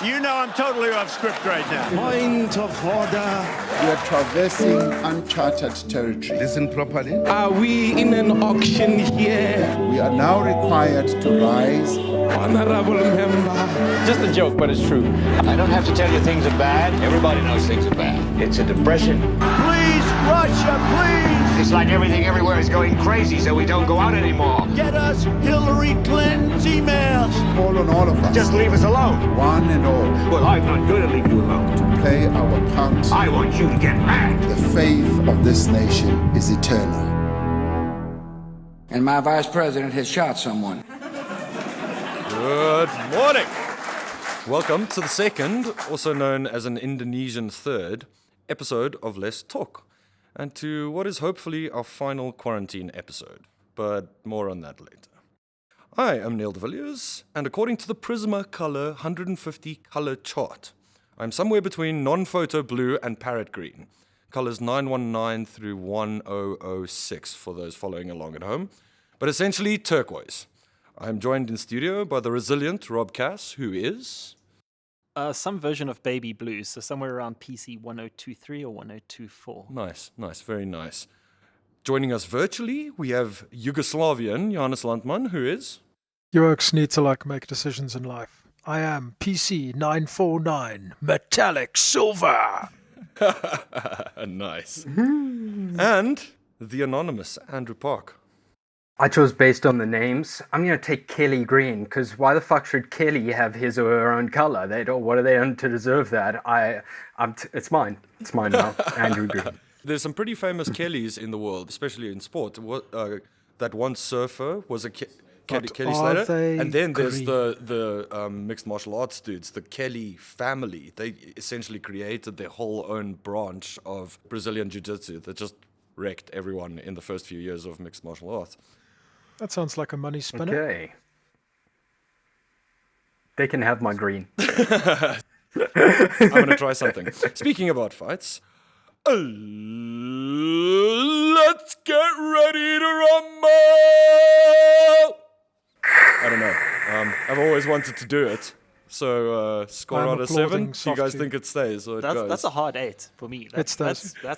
You know I'm totally off script right now. Point of order. We are traversing uncharted territory. Listen properly. Are we in an auction here? We are now required to rise. Honorable member. Just a joke, but it's true. I don't have to tell you things are bad. Everybody knows things are bad. It's a depression. Please, Russia, please! It's like everything everywhere is going crazy, so we don't go out anymore. Get us Hillary Clinton's emails! Call on all of us, Just leave us alone. one and all, Well, I'm not going to leave you alone. to play our part. I want you to get mad. The faith of this nation is eternal. And my vice president has shot someone. Good morning. Welcome to the second, also known as an Indonesian third, episode of Let's Talk, and to what is hopefully our final quarantine episode, but more on that later. I am Neil de Villiers, and according to the Prisma Color 150 color chart, I'm somewhere between non-photo blue and parrot green, colors 919 through 1006 for those following along at home, but essentially turquoise. I'm joined in studio by the resilient Rob Cass, who is... some version of baby blues, so somewhere around PC 1023 or 1024. Nice, very nice. Joining us virtually, we have Yugoslavian Johannes Landman, who is... You oaks need to make decisions in life. I am PC 949, metallic silver. Nice. And the anonymous Andrew Park. I chose based on the names. I'm going to take Kelly Green, because why the fuck should Kelly have his or her own color? What are they done to deserve that? It's mine. It's mine now. Andrew Green. There's some pretty famous Kellys in the world, especially in sport. That one surfer was a Kelly Slater. And then there's the mixed martial arts dudes, the Kelly family. They essentially created their whole own branch of Brazilian Jiu-Jitsu that just wrecked everyone in the first few years of mixed martial arts. That sounds like a money spinner. Okay. They can have my green. I'm going to try something. Speaking about fights, let's get ready to rumble! I don't know. I've always wanted to do it. So, score out of 7. Do you guys think it stays or it goes? That's a hard 8 for me. That's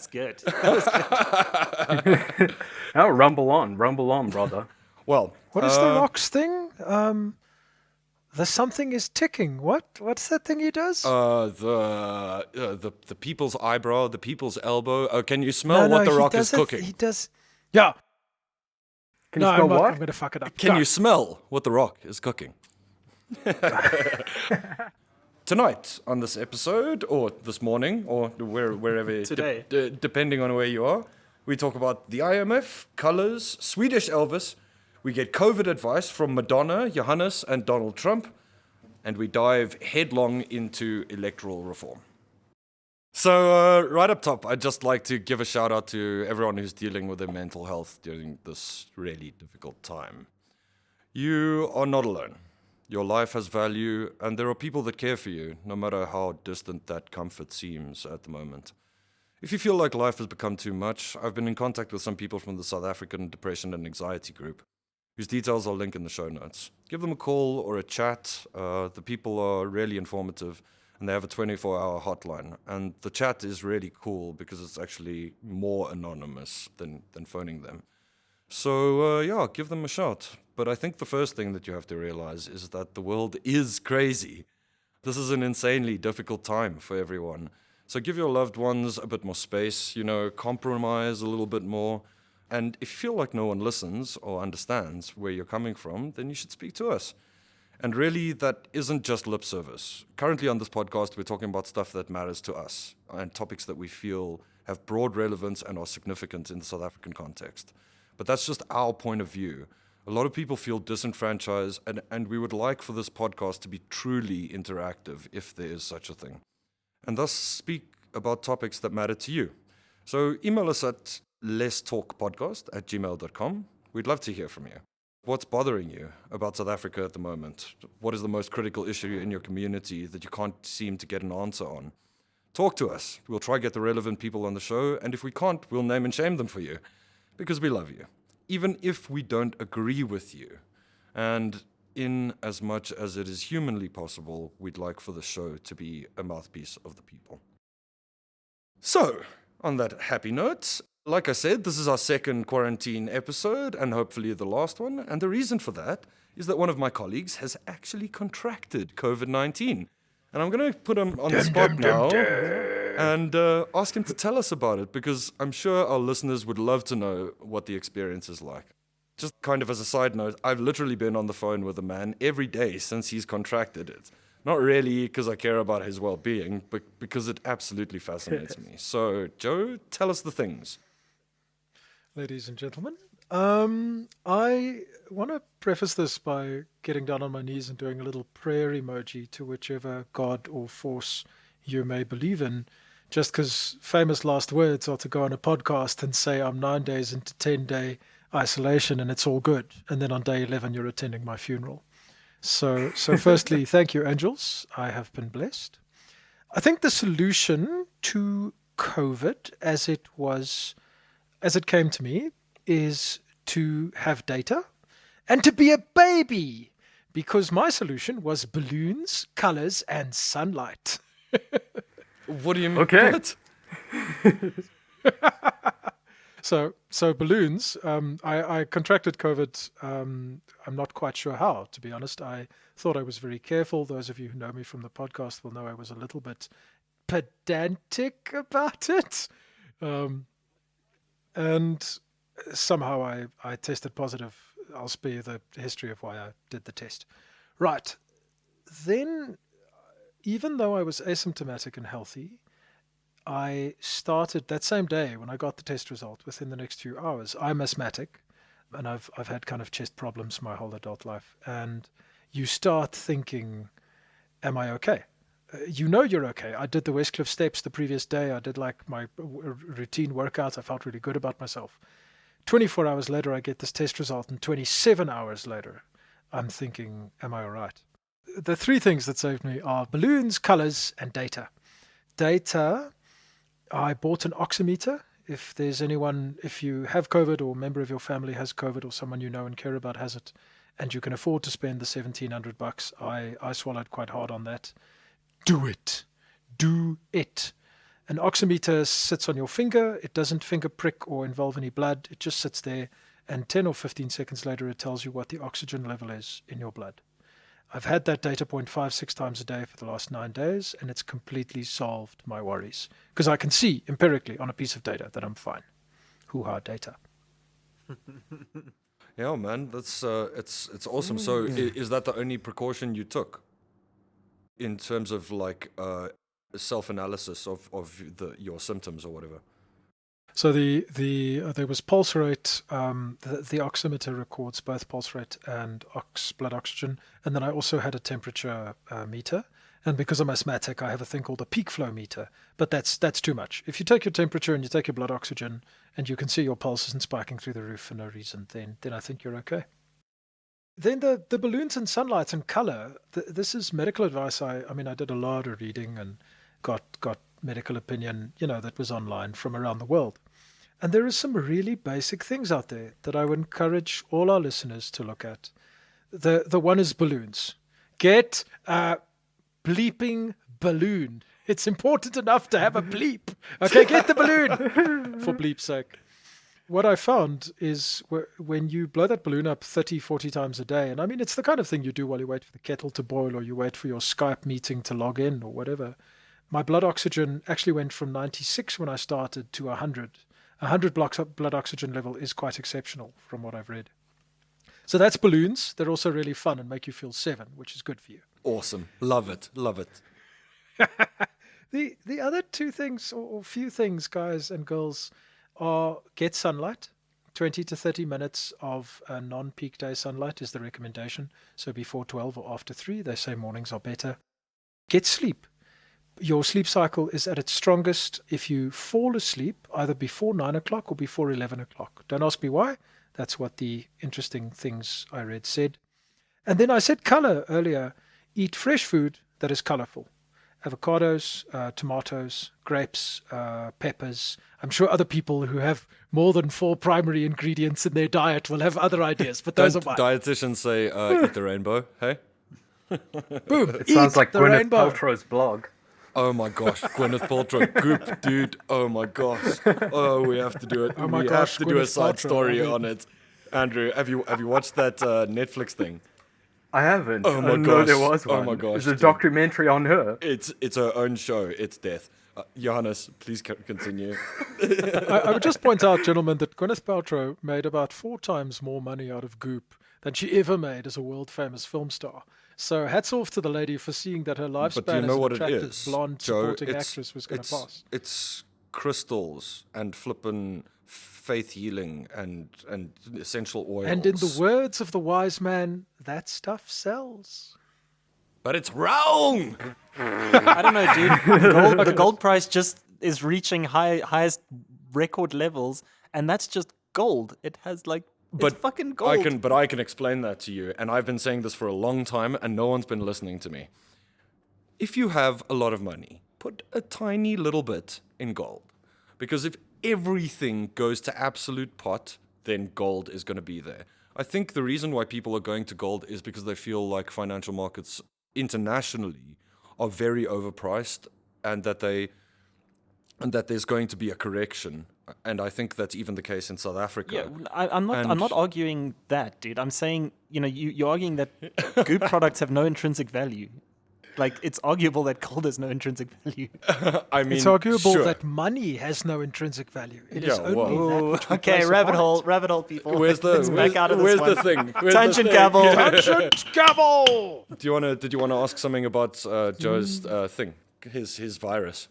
good. Oh, rumble on, brother. Well, what is the Rock's thing? The something is ticking. What's that thing he does? The people's eyebrow, the people's elbow. Oh, can you smell what the Rock is cooking? He does. Yeah. Can you smell what? I'm going to fuck it up. Can you smell what the Rock is cooking? Tonight on this episode, or this morning, or wherever today, depending on where you are, we talk about the IMF, colors, Swedish Elvis. We get COVID advice from Madonna, Johannes and Donald Trump, and we dive headlong into electoral reform. So right up top, I'd just like to give a shout out to everyone who's dealing with their mental health during this really difficult time. You are not alone. Your life has value, and there are people that care for you, no matter how distant that comfort seems at the moment. If you feel like life has become too much, I've been in contact with some people from the South African Depression and Anxiety Group, whose details I'll link in the show notes. Give them a call or a chat. The people are really informative, and they have a 24-hour hotline. And the chat is really cool because it's actually more anonymous than phoning them. So, give them a shot. But I think the first thing that you have to realize is that the world is crazy. This is an insanely difficult time for everyone. So give your loved ones a bit more space, compromise a little bit more. And if you feel like no one listens or understands where you're coming from, then you should speak to us. And really, that isn't just lip service. Currently on this podcast, we're talking about stuff that matters to us and topics that we feel have broad relevance and are significant in the South African context. But that's just our point of view. A lot of people feel disenfranchised, and we would like for this podcast to be truly interactive, if there is such a thing, and thus speak about topics that matter to you. So email us at letstalkpodcast@gmail.com. We'd love to hear from you. What's bothering you about South Africa at the moment? What is the most critical issue in your community that you can't seem to get an answer on? Talk to us. We'll try to get the relevant people on the show, and if we can't, we'll name and shame them for you, because we love you, even if we don't agree with you. And in as much as it is humanly possible, we'd like for the show to be a mouthpiece of the people. So, on that happy note, like I said, this is our second quarantine episode and hopefully the last one. And the reason for that is that one of my colleagues has actually contracted COVID-19. And I'm going to put him on the spot now and ask him to tell us about it, because I'm sure our listeners would love to know what the experience is like. Just kind of as a side note, I've literally been on the phone with a man every day since he's contracted it. Not really because I care about his well-being, but because it absolutely fascinates me. So, Joe, tell us the things. Ladies and gentlemen, I want to preface this by getting down on my knees and doing a little prayer emoji to whichever God or force you may believe in, just because famous last words are to go on a podcast and say I'm 9 days into 10-day isolation and it's all good. And then on day 11, you're attending my funeral. So firstly, thank you, angels. I have been blessed. I think the solution to COVID as it came to me is to have data and to be a baby, because my solution was balloons, colors, and sunlight. What do you mean? Okay. What? So balloons, I contracted COVID. I'm not quite sure how, to be honest. I thought I was very careful. Those of you who know me from the podcast will know I was a little bit pedantic about it. And somehow I tested positive. I'll spare you the history of why I did the test. Right. Then, even though I was asymptomatic and healthy, I started that same day when I got the test result. Within the next few hours, I'm asthmatic, and I've had kind of chest problems my whole adult life. And you start thinking, am I okay? You know you're okay. I did the Westcliff steps the previous day. I did like my routine workouts. I felt really good about myself. 24 hours later, I get this test result, and 27 hours later, I'm thinking, am I all right? The three things that saved me are balloons, colors, and data. Data, I bought an oximeter. If there's anyone, if you have COVID or a member of your family has COVID or someone you know and care about has it, and you can afford to spend the $1,700, I swallowed quite hard on that. Do it. Do it. An oximeter sits on your finger. It doesn't finger prick or involve any blood. It just sits there, and 10 or 15 seconds later, it tells you what the oxygen level is in your blood. I've had that data point 5-6 times a day for the last 9 days, and it's completely solved my worries, because I can see empirically on a piece of data that I'm fine. Hoo-ha data. Yeah, man, that's it's awesome. So, is that the only precaution you took in terms of like self-analysis of your symptoms or whatever? So there was pulse rate. The oximeter records both pulse rate and blood oxygen, and then I also had a temperature meter. And because I'm asthmatic, I have a thing called a peak flow meter. But that's too much. If you take your temperature and you take your blood oxygen, and you can see your pulse isn't spiking through the roof for no reason, then I think you're okay. Then the balloons and sunlight and color. This is medical advice. I mean, I did a lot of reading and got medical opinion, that was online from around the world. And there are some really basic things out there that I would encourage all our listeners to look at. The one is balloons. Get a bleeping balloon. It's important enough to have a bleep. Okay, get the balloon for bleep's sake. What I found is when you blow that balloon up 30, 40 times a day, and I mean, it's the kind of thing you do while you wait for the kettle to boil or you wait for your Skype meeting to log in or whatever. My blood oxygen actually went from 96 when I started to 100. 100 blood oxygen level is quite exceptional from what I've read. So that's balloons. They're also really fun and make you feel 7, which is good for you. Awesome. Love it. Love it. The other two things or few things, guys and girls, are get sunlight. 20 to 30 minutes of non-peak day sunlight is the recommendation. So before 12 or after 3, they say mornings are better. Get sleep. Your sleep cycle is at its strongest if you fall asleep either before 9 o'clock or before 11 o'clock. Don't ask me why. That's what the interesting things I read said. And then I said color earlier. Eat fresh food that is colorful. avocados, tomatoes, grapes, peppers. I'm sure other people who have more than 4 primary ingredients in their diet will have other ideas, but those are mine. Dietitians say eat the rainbow, hey? Boom! It sounds like the Gwyneth rainbow. Paltrow's blog. Oh my gosh, Gwyneth Paltrow, goop, dude. Oh my gosh. Oh, we have to do it. Oh my we gosh, have to do a Gwyneth side Paltrow, story I mean- on it. Andrew, have you watched that Netflix thing? I haven't. Oh my I didn't know there gosh. was Oh one. my gosh, There's a dude. documentary on her. It's her own show. It's death. Johannes, please continue. I would just point out, gentlemen, that Gwyneth Paltrow made about 4 times more money out of Goop than she ever made as a world-famous film star. So hats off to the lady for seeing that her lifespan But do you know as what an it attractive is, blonde Joe? supporting actress was going to pass. It's crystals and flippin' faith healing and essential oils. And in the words of the wise man, that stuff sells. But it's wrong. I don't know, dude. The gold price just is reaching highest record levels, and that's just gold. It has like it's fucking gold. I can explain that to you, and I've been saying this for a long time, and no one's been listening to me. If you have a lot of money, put a tiny little bit in gold, because if everything goes to absolute pot, then gold is going to be there. I think the reason why people are going to gold is because they feel like financial markets internationally are very overpriced, and that there's going to be a correction. And I think that's even the case in South Africa. Yeah, I'm not arguing that, dude. I'm saying, you're arguing that Goop products have no intrinsic value. Like, it's arguable that gold has no intrinsic value. I mean, It's arguable sure. that money has no intrinsic value. It is Yeah, only well- that which we Okay, place rabbit upon it. hole, people. Where's the back out of this where's one. the thing? Where's Tangent the thing? gavel. Tangent gavel! Did you want to ask something about Joe's thing, his virus,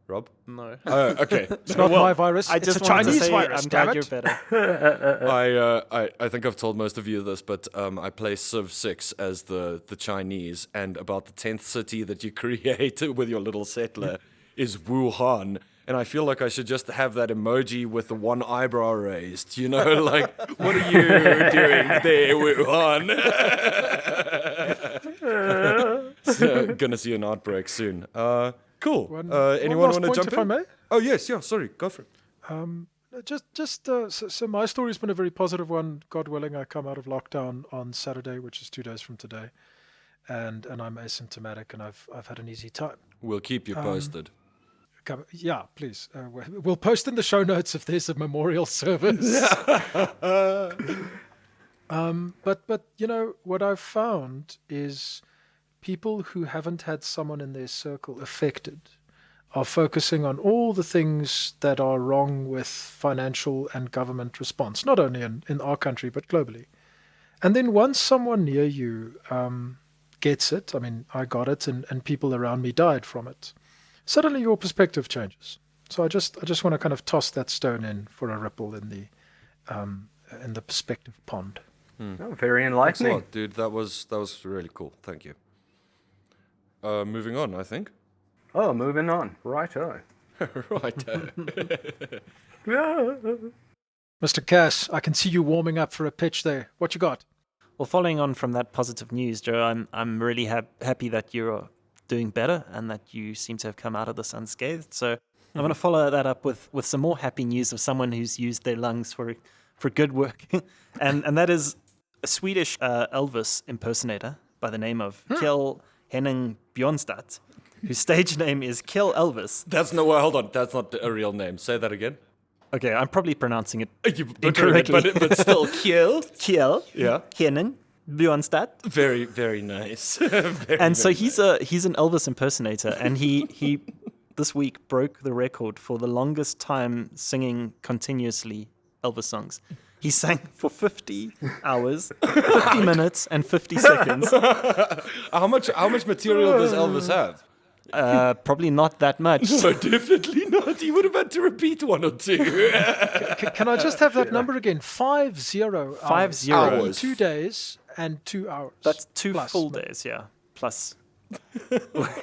Rob? No. Oh, okay. It's not my virus. I It's just a wanted Chinese to say virus, I'm damn glad it. you're better. I think I've told most of you this, but I play Civ 6 as the Chinese, and about the 10th city that you create with your little settler is Wuhan. And I feel like I should just have that emoji with the one eyebrow raised, like, what are you doing there, Wuhan? So, gonna see an outbreak soon. Cool. Anyone last want to point, jump if in? I may? Oh, yes, yeah, sorry, go for it. So my story's been a very positive one. God willing, I come out of lockdown on Saturday, which is 2 days from today, and I'm asymptomatic, and I've had an easy time. We'll keep you posted. Yeah, please. We'll post in the show notes if there's a memorial service. But what I've found is people who haven't had someone in their circle affected are focusing on all the things that are wrong with financial and government response, not only in our country, but globally. And then once someone near you gets it, I mean, I got it, and people around me died from it, suddenly your perspective changes. So I just want to kind of toss that stone in for a ripple in the perspective pond. Oh, very Thanks a enlightening. lot, dude. That was really cool. Thank you. Moving on, I think. Oh, moving on. Righto. Right. Mr. Cass, I can see you warming up for a pitch there. What you got? Well, following on from that positive news, Joe, I'm really happy that you're doing better and that you seem to have come out of this unscathed. So I'm going to follow that up with some more happy news of someone who's used their lungs for good work, and that is a Swedish Elvis impersonator by the name of Kjell Henning Bjornstad, whose stage name is Kill Elvis. Hold on. That's not a real name. Say that again. Okay, I'm probably pronouncing it You butchered it, incorrectly. but still, kill. Kjell Yeah. Henning Bjornstad. Very, very nice. And so he's an Elvis impersonator, and he this week broke the record for the longest time singing continuously Elvis songs. He sang for 50 hours, 50 minutes, and 50 seconds. How much material does Elvis have? Probably not that much. So definitely not. He would have had to repeat one or two. Can I just have that number again? 50 hours. 50 hours. 2 days and 2 hours. That's 2 Plus, full no. days, yeah. Plus,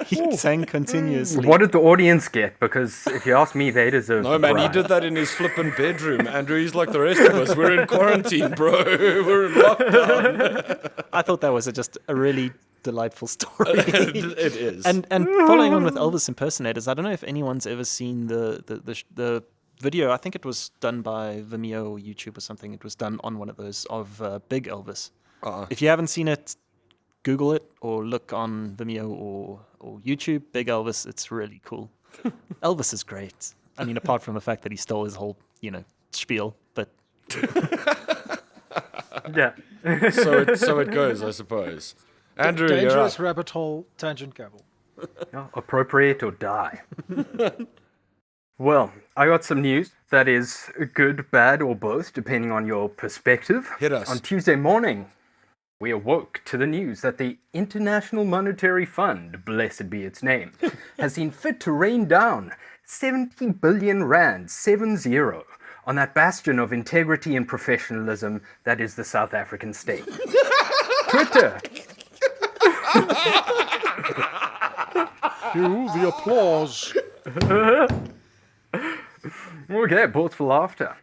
he sang continuously. What did the audience get? Because if you ask me, they deserve No, the man, he prize. did that in his flippin' bedroom. Andrew, he's like the rest of us. We're in quarantine, bro. We're in lockdown. I thought that was just a really delightful story. It is. And following on with Elvis impersonators, I don't know if anyone's ever seen the video. I think it was done by Vimeo or YouTube or something. It was done on one of those of Big Elvis. If you haven't seen it, Google it or look on Vimeo or YouTube. Big Elvis. It's really cool. Elvis is great. I mean, apart from the fact that he stole his whole, spiel, but Yeah. So it goes, I suppose. Andrew, you're Dangerous up. rabbit hole tangent cable. Yeah, appropriate or die. Well, I got some news that is good, bad, or both, depending on your perspective. Hit us. On Tuesday morning, we awoke to the news that the International Monetary Fund, blessed be its name, has seen fit to rain down 70 billion rand, 7-0, on that bastion of integrity and professionalism that is the South African state. Twitter. Cue the applause. Okay, pause for laughter.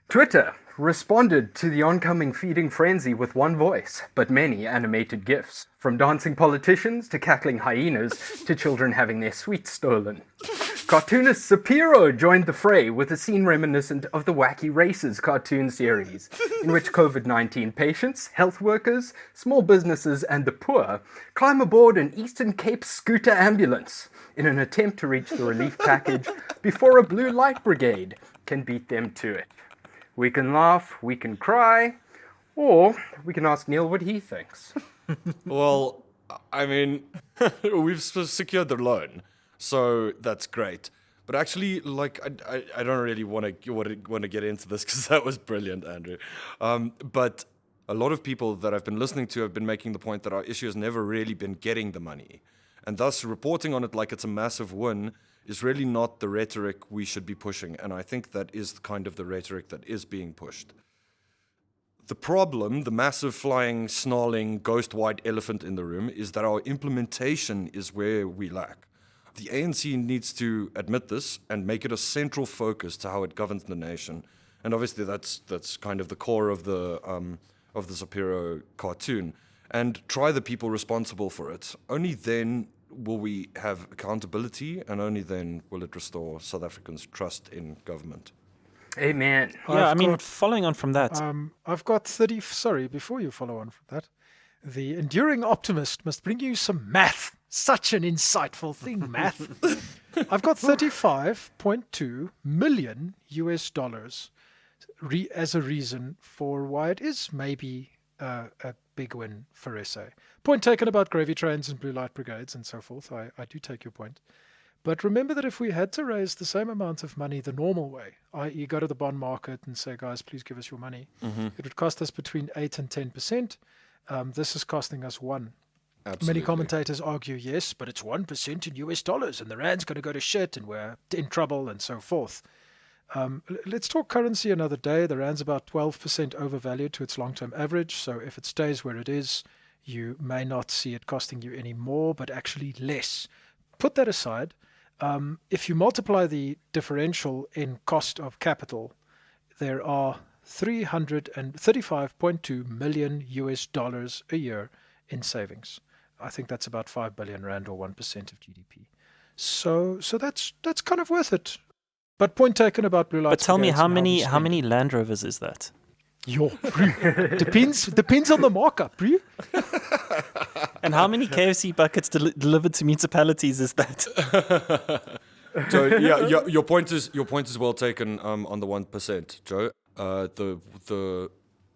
Twitter responded to the oncoming feeding frenzy with one voice, but many animated GIFs, from dancing politicians to cackling hyenas to children having their sweets stolen. Cartoonist Sapiro joined the fray with a scene reminiscent of the Wacky Races cartoon series, in which COVID-19 patients, health workers, small businesses, and the poor climb aboard an Eastern Cape scooter ambulance in an attempt to reach the relief package before a blue light brigade can beat them to it. We can laugh, we can cry, or we can ask Neil what he thinks. Well, I mean, we've secured the loan, so that's great. But actually, like, I don't really want to get into this because that was brilliant, Andrew. But a lot of people that I've been listening to have been making the point that our issue has never really been getting the money, and thus reporting on it like it's a massive win is really not the rhetoric we should be pushing, and I think that is kind of the rhetoric that is being pushed. The problem, the massive flying, snarling, ghost white elephant in the room, is that our implementation is where we lack. The ANC needs to admit this and make it a central focus to how it governs the nation. And obviously that's kind of the core of the Sapiro cartoon. And try the people responsible for it. Only then will we have accountability, and only then will it restore South Africans' trust in government. Amen. Following on from that. I've got 30. Sorry, before you follow on from that, the enduring optimist must bring you some math. Such an insightful thing, math. I've got 35.2 million US dollars as a reason for why it is maybe a big win for SA. Point taken about gravy trains and blue light brigades and so forth. I do take your point. But remember that if we had to raise the same amount of money the normal way, i.e. go to the bond market and say, guys, please give us your money, it would cost us between 8 and 10%. This is costing us 1%. Absolutely. Many commentators argue, yes, but it's 1% in US dollars and the rand's going to go to shit and we're in trouble and so forth. Let's talk currency another day. The rand's about 12% overvalued to its long-term average. So if it stays where it is, you may not see it costing you any more, but actually less. Put that aside. If you multiply the differential in cost of capital, there are 335.2 million US dollars a year in savings. I think that's about 5 billion rand or 1% of GDP. So that's kind of worth it. But point taken about blue lights. But tell me, how many Land Rovers is that? Yo, depends on the markup, bro. And how many KFC buckets delivered to municipalities is that? So yeah, your point is well taken on the 1%, Joe. The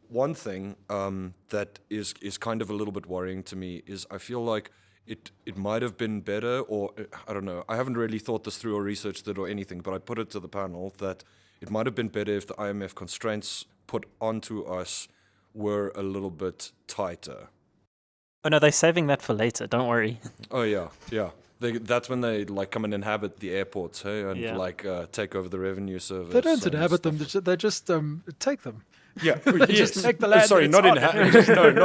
one thing that is kind of a little bit worrying to me is I feel like it might have been better, or I don't know. I haven't really thought this through or researched it or anything, but I put it to the panel that it might have been better if the IMF constraints put onto us were a little bit tighter. Oh no, they're saving that for later. Don't worry. Oh yeah. That's when they like come and inhabit the airports, hey, and take over the revenue service. They don't inhabit them; they just take them. Yeah, just take the land. Sorry, not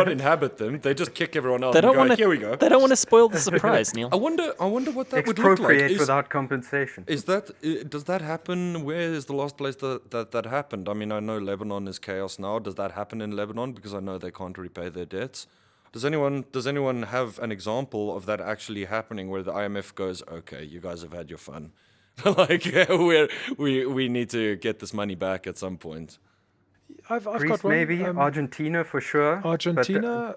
inhabit them. They just kick everyone else. They don't want to. Here we go. They don't want to spoil the surprise, Neil. I wonder what that would look like. Expropriate without compensation. Does that happen? Where is the last place that happened? I mean, I know Lebanon is chaos now. Does that happen in Lebanon? Because I know they can't repay their debts. Does anyone have an example of that actually happening where the IMF goes, okay, you guys have had your fun, like we need to get this money back at some point? I've Greece, got one. maybe Argentina for sure. Argentina,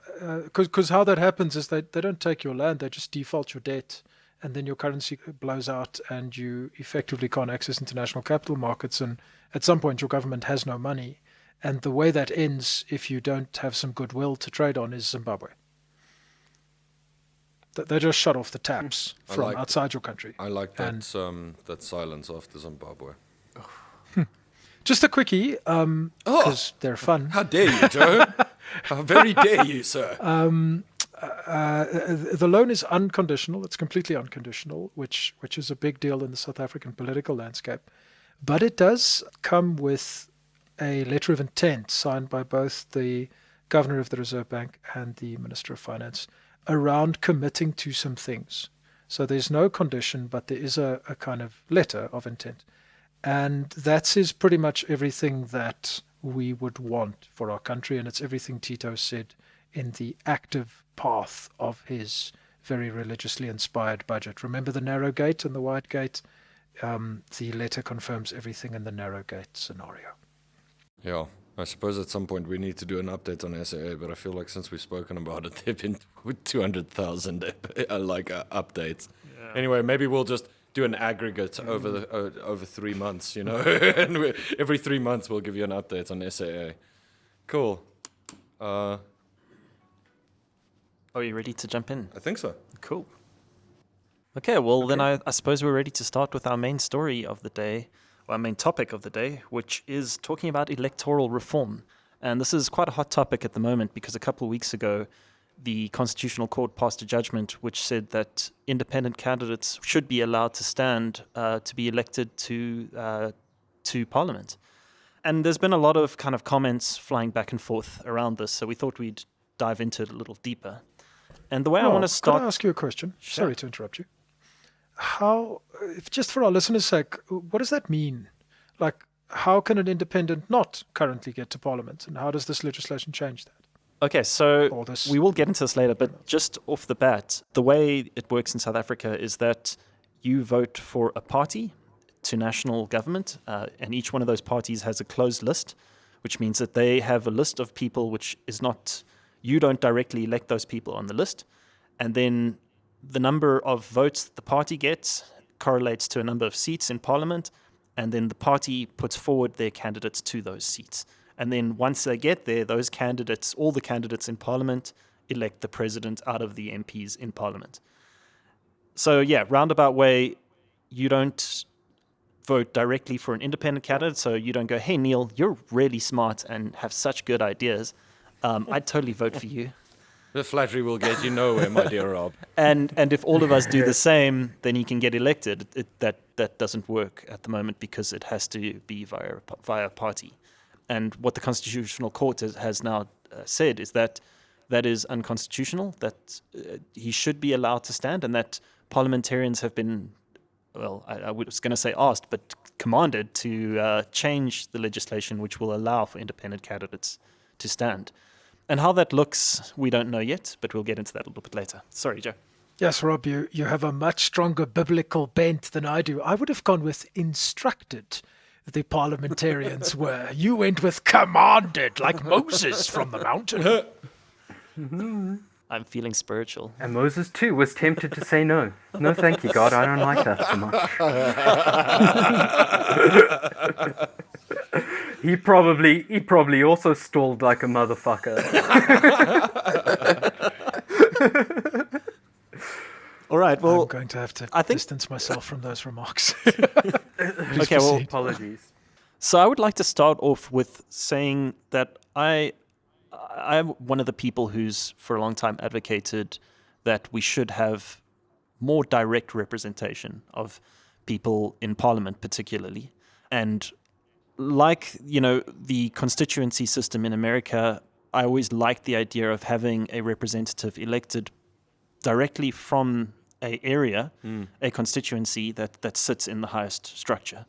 because how that happens is they don't take your land, they just default your debt, and then your currency blows out and you effectively can't access international capital markets, and at some point your government has no money. And the way that ends, if you don't have some goodwill to trade on, is Zimbabwe. They just shut off the taps from outside your country. I like that that silence after Zimbabwe. Just a quickie, because they're fun. How dare you, Joe? How very dare you, sir? The loan is unconditional. It's completely unconditional, which is a big deal in the South African political landscape. But it does come with a letter of intent signed by both the Governor of the Reserve Bank and the Minister of Finance around committing to some things. So there's no condition, but there is a kind of letter of intent. And that is pretty much everything that we would want for our country, and it's everything Tito said in the active path of his very religiously inspired budget. Remember the narrow gate and the wide gate? The letter confirms everything in the narrow gate scenario. Yeah, I suppose at some point we need to do an update on SAA, but I feel like since we've spoken about it, there have been 200,000 updates. Yeah. Anyway, maybe we'll just do an aggregate over 3 months, and every 3 months we'll give you an update on SAA. Cool. Are you ready to jump in? I think so. Cool. Okay, well, then I suppose we're ready to start with our main story of the day, or our main topic of the day, which is talking about electoral reform. And this is quite a hot topic at the moment because a couple of weeks ago, the Constitutional Court passed a judgment which said that independent candidates should be allowed to stand to be elected to Parliament. And there's been a lot of kind of comments flying back and forth around this, so we thought we'd dive into it a little deeper. And the way I want to start... Can I ask you a question? Sure. Sorry to interrupt you. Just for our listeners' sake, what does that mean? Like, how can an independent not currently get to Parliament, and how does this legislation change that? Okay, so we will get into this later, but just off the bat, the way it works in South Africa is that you vote for a party to national government, and each one of those parties has a closed list, which means that they have a list of people which is not... You don't directly elect those people on the list, and then the number of votes the party gets correlates to a number of seats in Parliament, and then the party puts forward their candidates to those seats. And then once they get there, those candidates, all the candidates in Parliament, elect the president out of the MPs in Parliament. So yeah, roundabout way, you don't vote directly for an independent candidate, so you don't go, hey Neil, you're really smart and have such good ideas. I'd totally vote for you. The flattery will get you nowhere, my dear Rob. And if all of us do the same, then he can get elected. That doesn't work at the moment because it has to be via party. And what the Constitutional Court has now said is that is unconstitutional, that he should be allowed to stand, and that parliamentarians have been, well, I was going to say asked, but commanded to change the legislation which will allow for independent candidates to stand. And how that looks, we don't know yet, but we'll get into that a little bit later. Sorry, Joe. Yes, Rob, you have a much stronger biblical bent than I do. I would have gone with instructed the parliamentarians were. You went with commanded, like Moses from the mountain. I'm feeling spiritual. And Moses too was tempted to say no. No, thank you, God. I don't like that so much. He probably also stalled like a motherfucker. All right, well, I'm going to have to distance myself from those remarks. Okay, well, apologies. So I would like to start off with saying that I'm one of the people who's for a long time advocated that we should have more direct representation of people in Parliament, particularly. And like, the constituency system in America, I always liked the idea of having a representative elected directly from a area, a constituency that sits in the highest structure.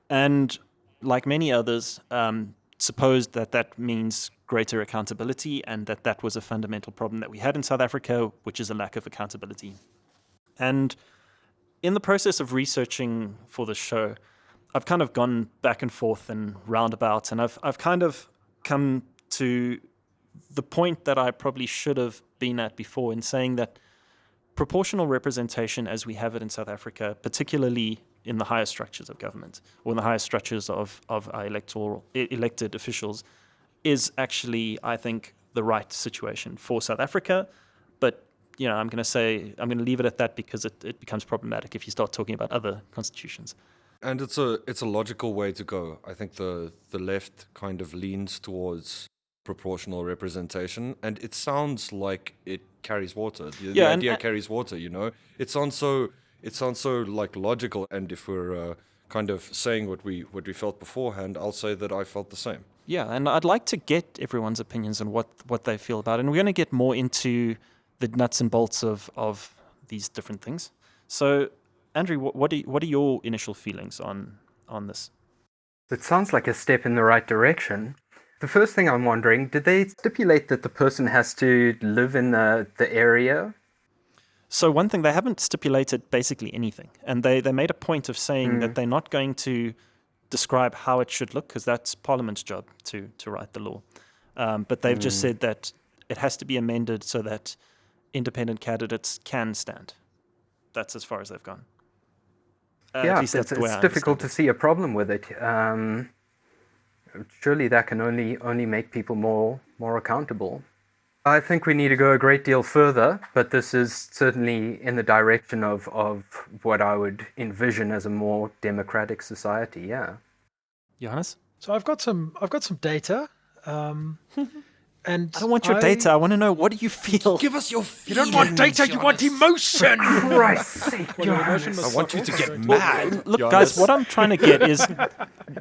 And like many others, supposed that that means greater accountability, and that that was a fundamental problem that we had in South Africa, which is a lack of accountability. And in the process of researching for the show, I've kind of gone back and forth and roundabout, and I've kind of come to the point that I probably should have been at before in saying that proportional representation as we have it in South Africa, particularly in the higher structures of government or in the higher structures of our elected officials, is actually, I think, the right situation for South Africa. But I'm going to leave it at that because it becomes problematic if you start talking about other constitutions. And it's a logical way to go. I think the left kind of leans towards proportional representation, and it sounds like it carries water. The idea carries water, It sounds so like logical, and if we're kind of saying what we felt beforehand, I'll say that I felt the same. Yeah, and I'd like to get everyone's opinions on what they feel about it. And we're going to get more into the nuts and bolts of these different things. So, Andrew, what are your initial feelings on this? It sounds like a step in the right direction. The first thing I'm wondering, did they stipulate that the person has to live in the area? So one thing, they haven't stipulated basically anything. And they made a point of saying that they're not going to describe how it should look, because that's Parliament's job to write the law. But they've just said that it has to be amended so that independent candidates can stand. That's as far as they've gone. Yeah, it's difficult to see a problem with it. Surely that can only make people more accountable. I think we need to go a great deal further, but this is certainly in the direction of what I would envision as a more democratic society. Yeah. Johannes? So I've got some data. And I don't want your data. I want to know, what do you feel? Give us your feelings. You don't want data, you want emotion. Christ's sake, Johannes. I want you to get mad. Look, guys, what I'm trying to get is,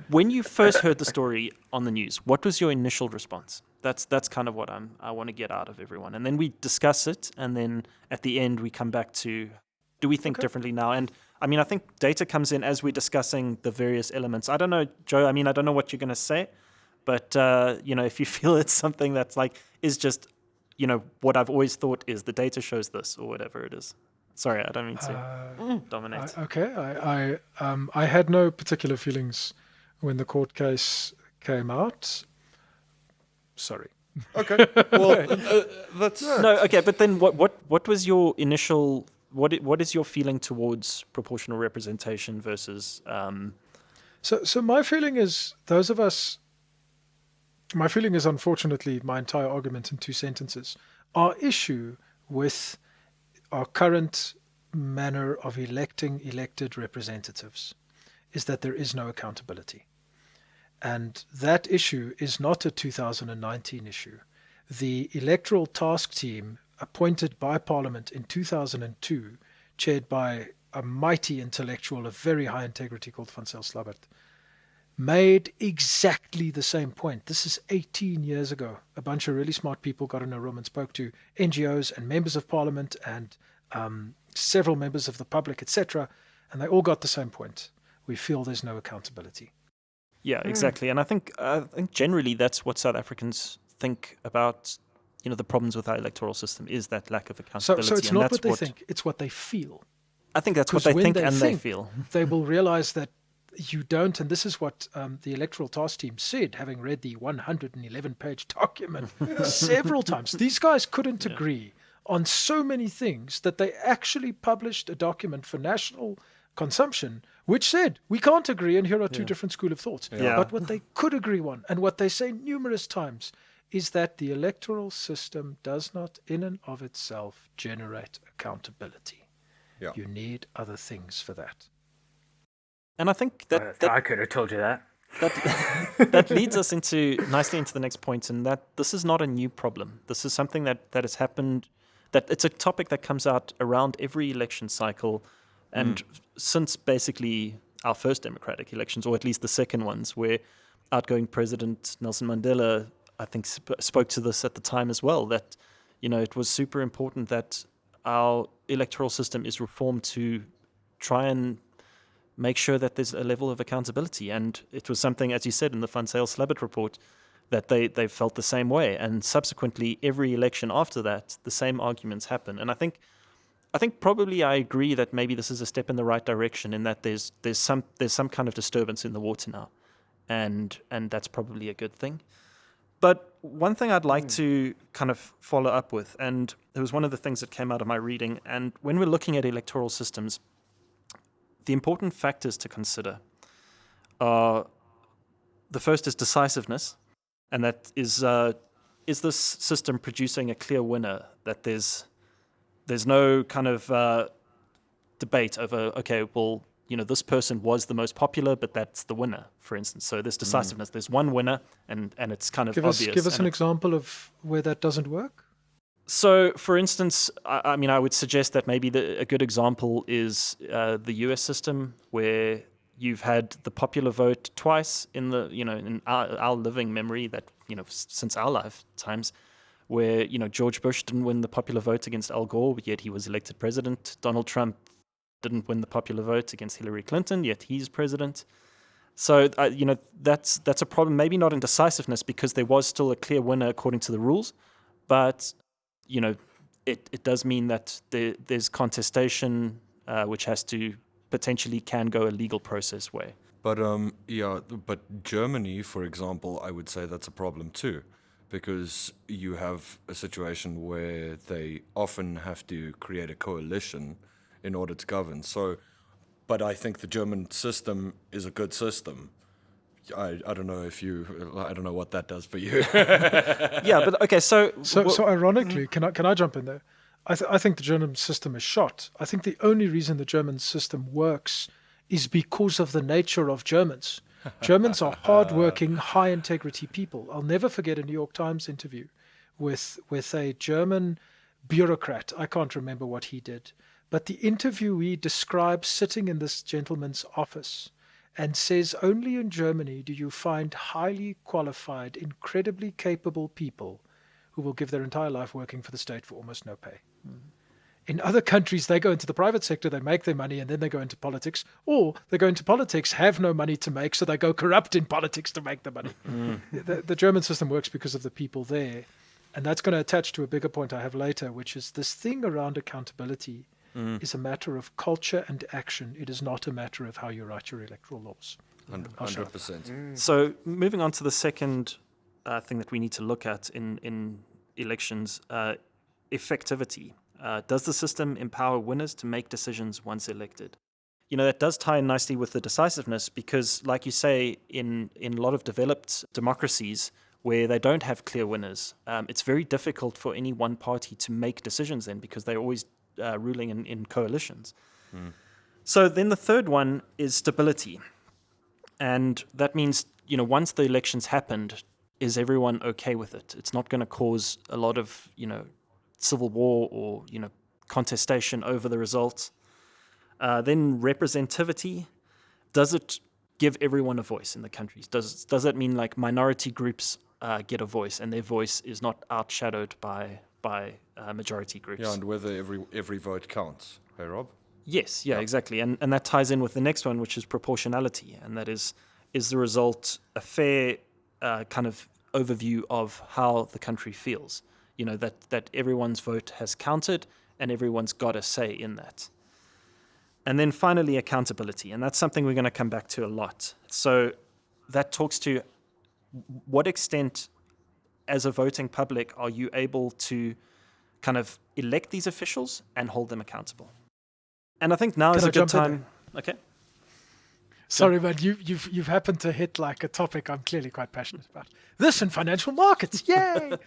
when you first heard the story on the news, what was your initial response? That's kind of what I want to get out of everyone. And then we discuss it, and then at the end we come back to, do we think differently now? And I mean, I think data comes in as we're discussing the various elements. I don't know, Joe, I don't know what you're going to say. But, if you feel it's something that's is just, what I've always thought is the data shows this, or whatever it is. Sorry, I don't mean to dominate. I had no particular feelings when the court case came out. Sorry. Okay. Well, that's... No, okay, but then what was your initial... What is your feeling towards proportional representation versus... So my feeling is, those of us... My feeling is, unfortunately, my entire argument in 2 sentences. Our issue with our current manner of electing elected representatives is that there is no accountability. And that issue is not a 2019 issue. The Electoral Task Team, appointed by Parliament in 2002, chaired by a mighty intellectual of very high integrity called Van Zyl Slabbert, made exactly the same point. This is 18 years ago. A bunch of really smart people got in a room and spoke to NGOs and members of Parliament and several members of the public, etc. And they all got the same point. We feel there's no accountability. Yeah, exactly. And I think generally that's what South Africans think about, the problems with our electoral system, is that lack of accountability. So it's not what they think, it's what they feel. I think that's what they think and they feel. They will realize that you don't, and this is what the Electoral Task Team said, having read the 111-page document several times. These guys couldn't agree on so many things that they actually published a document for national consumption which said, we can't agree, and here are 2 different schools of thought. But what they could agree on, and what they say numerous times, is that the electoral system does not in and of itself generate accountability. Yeah. You need other things for that. And I think that I could have told you that. That leads us nicely into the next point, and that this is not a new problem. This is something that has happened, that it's a topic that comes out around every election cycle, and since basically our first democratic elections, or at least the second ones, where outgoing President Nelson Mandela, I think, spoke to this at the time as well, that, it was super important that our electoral system is reformed to try and make sure that there's a level of accountability. And it was something, as you said in the Van Zyl-Slabbert report, that they felt the same way. And subsequently, every election after that, the same arguments happen. And I think probably I agree that maybe this is a step in the right direction, in that there's some kind of disturbance in the water now, and that's probably a good thing. But one thing I'd like to kind of follow up with, and it was one of the things that came out of my reading, and when we're looking at electoral systems, the important factors to consider are, the first is decisiveness, and that is this system producing a clear winner, that there's no kind of debate over, okay, well, this person was the most popular, but that's the winner, for instance. So there's decisiveness. There's one winner, and it's kind of obvious. Give us an example of where that doesn't work. So, for instance, I would suggest that maybe a good example is the US system, where you've had the popular vote twice in in our living memory, that since our lifetimes, where George Bush didn't win the popular vote against Al Gore, but yet he was elected president. Donald Trump didn't win the popular vote against Hillary Clinton, yet he's president. So that's a problem. Maybe not in decisiveness, because there was still a clear winner according to the rules, but it does mean that there's contestation, which has to potentially can go a legal process way. But but Germany, for example, I would say that's a problem too, because you have a situation where they often have to create a coalition in order to govern. So, but I think the German system is a good system. I don't know what that does for you. Yeah, but okay, so ironically, can I jump in there? I think the German system is shot. I think the only reason the German system works is because of the nature of Germans. Germans are hardworking, high-integrity people. I'll never forget a New York Times interview with a German bureaucrat. I can't remember what he did. But the interviewee describes sitting in this gentleman's office and says, only in Germany do you find highly qualified, incredibly capable people who will give their entire life working for the state for almost no pay. In other countries, they go into the private sector, they make their money, and then they go into politics. Or they go into politics, have no money to make, so they go corrupt in politics to make the money. The German system works because of the people there. And that's going to attach to a bigger point I have later, which is this thing around accountability is a matter of culture and action. It is not a matter of how you write your electoral laws. 100%. So moving on to the second thing that we need to look at in elections, effectivity. Does the system empower winners to make decisions once elected? That does tie in nicely with the decisiveness, because, like you say, in a lot of developed democracies where they don't have clear winners, it's very difficult for any one party to make decisions then, because they're always ruling in coalitions. So then the third one is stability. And that means, once the elections happened, is everyone okay with it? It's not going to cause a lot of, civil war or, contestation over the results. Then representativity. Does it give everyone a voice in the countries? Does that mean like minority groups get a voice, and their voice is not outshadowed by majority groups? Yeah, and whether every vote counts. Hey, Rob? Yes, yeah, exactly. And that ties in with the next one, which is proportionality. And that is the result a fair kind of overview of how the country feels? That everyone's vote has counted and everyone's got a say in that. And then finally, accountability. And that's something we're going to come back to a lot. So that talks to what extent, as a voting public, are you able to kind of elect these officials and hold them accountable? And I think now is a good time. Okay. Sorry, but you've happened to hit like a topic I'm clearly quite passionate about. This and financial markets, yay!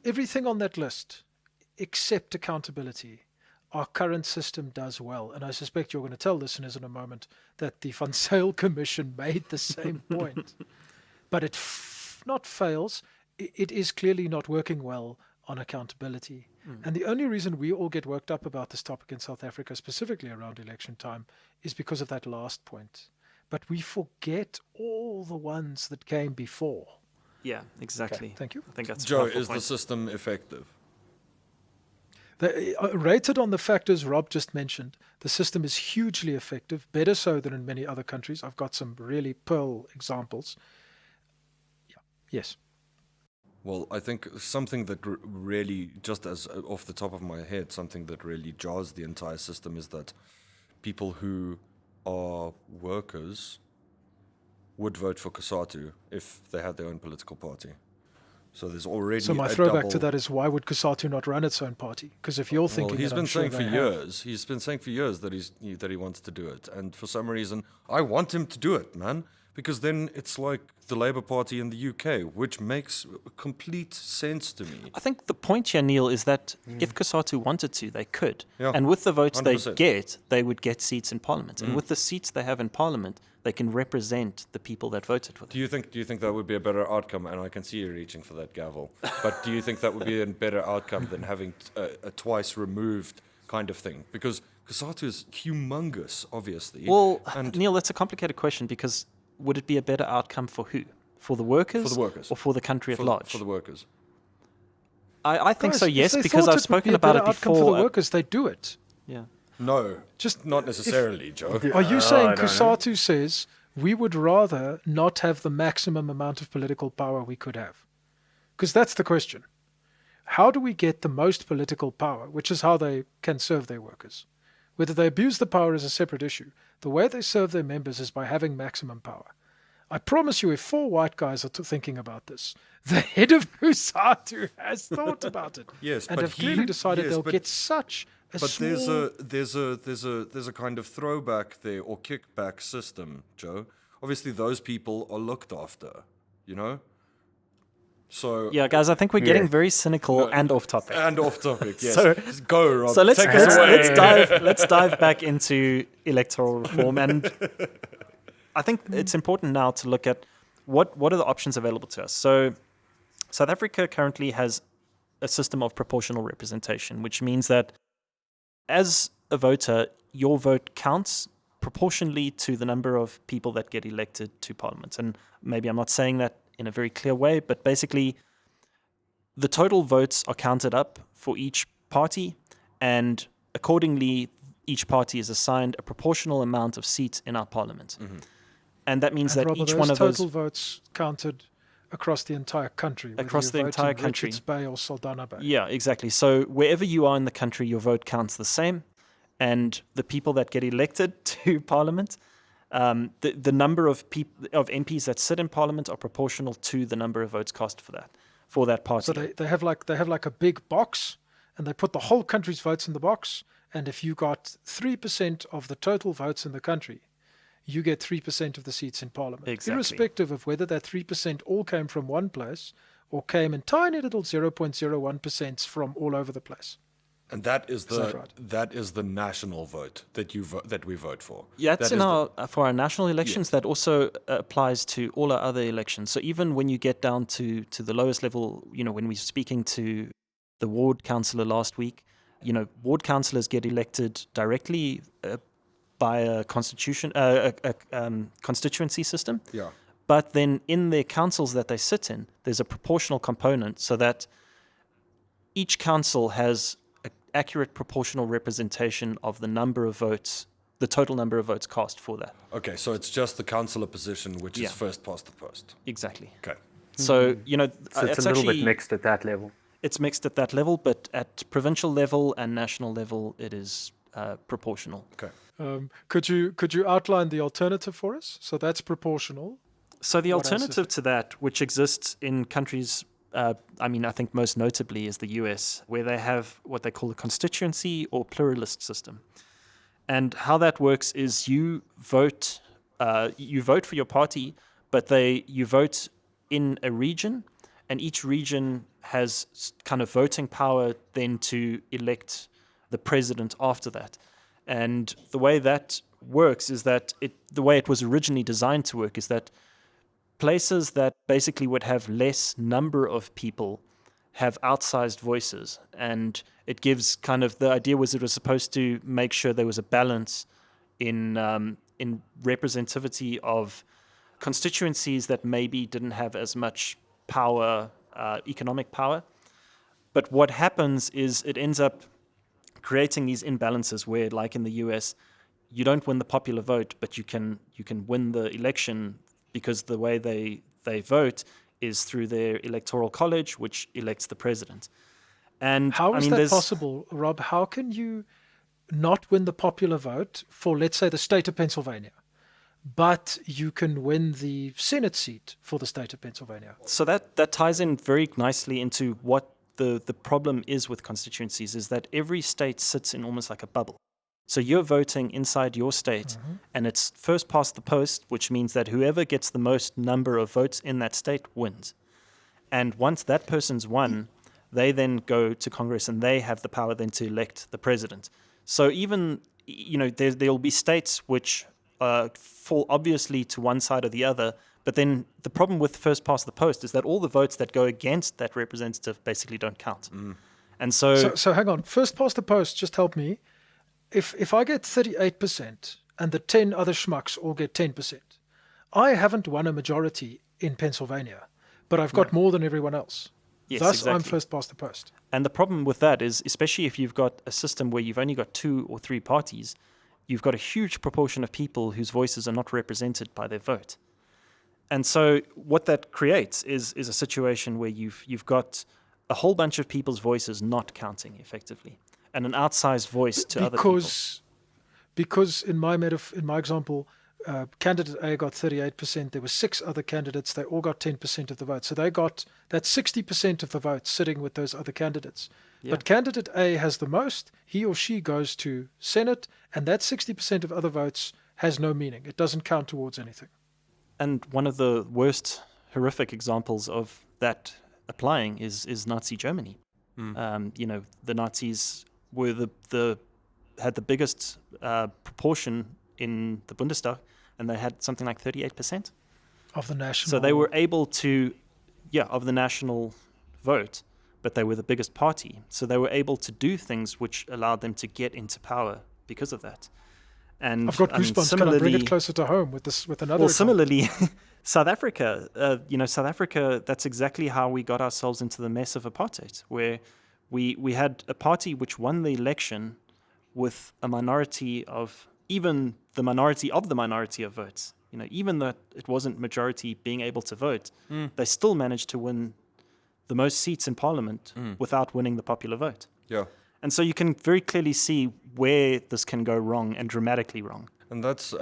Everything on that list, except accountability, our current system does well. And I suspect you're going to tell listeners in a moment that the Van Zyl Commission made the same point. But it not fails. It is clearly not working well on accountability. And the only reason we all get worked up about this topic in South Africa, specifically around election time, is because of that last point. But we forget all the ones that came before. Yeah, exactly. Okay, thank you. I think that's Joe, a is point. the system effective? Rated on the factors Rob just mentioned, the system is hugely effective, better so than in many other countries. I've got some really pearl examples. Yeah. Yes. Well, I think something that really, just as off the top of my head, something that really jars the entire system is that people who are workers would vote for Kusatu if they had their own political party. So there's already So my throwback to that is, why would Kusatu not run its own party? Because if you're thinking, he's that, been I'm sure saying for they have. years. He's been saying for years that he wants to do it, and for some reason, I want him to do it, man. Because then it's like the Labour Party in the UK, which makes complete sense to me. I think the point here, Neil, is that if Kusatu wanted to, they could. Yeah, and with the votes 100%. they would get seats in Parliament. And with the seats they have in Parliament, they can represent the people that voted for them. Do you think that would be a better outcome? And I can see you reaching for that gavel. But do you think that would be a better outcome than having a twice removed kind of thing? Because Kusatu is humongous, obviously. Well, and Neil, that's a complicated question, because would it be a better outcome for who? For the workers? For the workers. Or for the country at large? For the workers. I think Guys, so, yes, if they because thought I've it would be spoken a about better it outcome before. for the workers, they do it. Yeah. No, Just not necessarily, Joe. Are you saying I don't know. Kusatu says we would rather not have the maximum amount of political power we could have? Because that's the question. How do we get the most political power, which is how they can serve their workers? Whether they abuse the power is a separate issue. The way they serve their members is by having maximum power. I promise you, if 4 white guys are thinking about this, the head of Kusatu has thought about it. Yes, and but have clearly decided they'll but get such a But small... there's a kind of throwback there or kickback system, Joe. Obviously, those people are looked after, you know. So Yeah, guys, I think we're getting very cynical and off topic. and off topic. Yes, So- Just go, Rob. So let's Take us away. let's dive back into electoral reform, and I think it's important now to look at what are the options available to us. So South Africa currently has a system of proportional representation, which means that as a voter, your vote counts proportionally to the number of people that get elected to Parliament. And maybe I'm not saying that in a very clear way, but basically the total votes are counted up for each party, and accordingly, each party is assigned a proportional amount of seats in our Parliament. And that means that Robert, each those one of total those... votes counted across the entire country. whether Across you the vote entire in country. Richards Bay or Saldanha Bay. Yeah, exactly. So wherever you are in the country, your vote counts the same. And the people that get elected to Parliament, the number of MPs that sit in Parliament are proportional to the number of votes cast for that party. So they have like a big box, and they put the whole country's votes in the box. And if you got 3% of the total votes in the country, you get 3% of the seats in Parliament. Exactly. Irrespective of whether that 3% all came from one place or came in tiny little 0.01% from all over the place. And that is that right? that is the national vote that we vote for. Yeah, that's That is for our national elections. That also applies to all our other elections. So even when you get down to the lowest level, when we're speaking to the ward councillor last week, ward councillors get elected directly by a constituency system. Yeah. But then in their councils that they sit in, there's a proportional component so that each council has an accurate proportional representation of the number of votes, the total number of votes cast for that. Okay, so it's just the councillor position which Yeah. is first past the post. Exactly. Okay. So, So it's a little bit mixed at that level. It's mixed at that level, but at provincial level and national level, it is proportional. Okay. Could you outline the alternative for us? So that's proportional. So the What else is alternative to that, which exists in countries, I think most notably is the US, where they have what they call a constituency or pluralist system. And how that works is you vote for your party, but you vote in a region, and each region has kind of voting power then to elect the president after that. And the way that works is that the way it was originally designed to work is that places that basically would have less number of people have outsized voices. And it gives the idea was it was supposed to make sure there was a balance in representativity of constituencies that maybe didn't have as much power, economic power. But what happens is it ends up creating these imbalances where, like in the US, you don't win the popular vote, but you can win the election because the way they vote is through their electoral college, which elects the president. And How is that there's- possible, Rob? How can you not win the popular vote for, let's say, the state of Pennsylvania, but you can win the Senate seat for the state of Pennsylvania? So that ties in very nicely into what the problem is with constituencies, is that every state sits in almost like a bubble. So you're voting inside your state, and it's first past the post, which means that whoever gets the most number of votes in that state wins. And once that person's won, they then go to Congress and they have the power then to elect the president. So even, there'll be states which fall obviously to one side or the other, but then the problem with first past the post is that all the votes that go against that representative basically don't count. And So hang on. First past the post, just help me. If I get 38% and the 10 other schmucks all get 10%, I haven't won a majority in Pennsylvania, but I've got more than everyone else. Yes, Thus, I'm exactly. first past the post. And the problem with that is, especially if you've got a system where you've only got 2 or 3 parties, you've got a huge proportion of people whose voices are not represented by their vote. And so what that creates is a situation where you've got a whole bunch of people's voices not counting effectively, and an outsized voice to other people. Because in my example, candidate A got 38%. There were 6 other candidates. They all got 10% of the vote. So they got that 60% of the vote sitting with those other candidates. Yeah. But candidate A has the most. He or she goes to Senate, and that 60% of other votes has no meaning. It doesn't count towards anything. And one of the worst horrific examples of that applying is Nazi Germany. The Nazis were had the biggest proportion in the Bundestag, and they had something like 38% Of the national. So they were able to, of the national vote, but they were the biggest party. So they were able to do things which allowed them to get into power because of that. And I've got goosebumps. Can I bring it closer to home with another? Well, example? similarly, South Africa. South Africa. That's exactly how we got ourselves into the mess of apartheid, where we had a party which won the election with a minority of even the minority of the minority of votes. Even though it wasn't majority being able to vote, they still managed to win the most seats in parliament without winning the popular vote. Yeah. And so you can very clearly see where this can go wrong, and dramatically wrong. And that's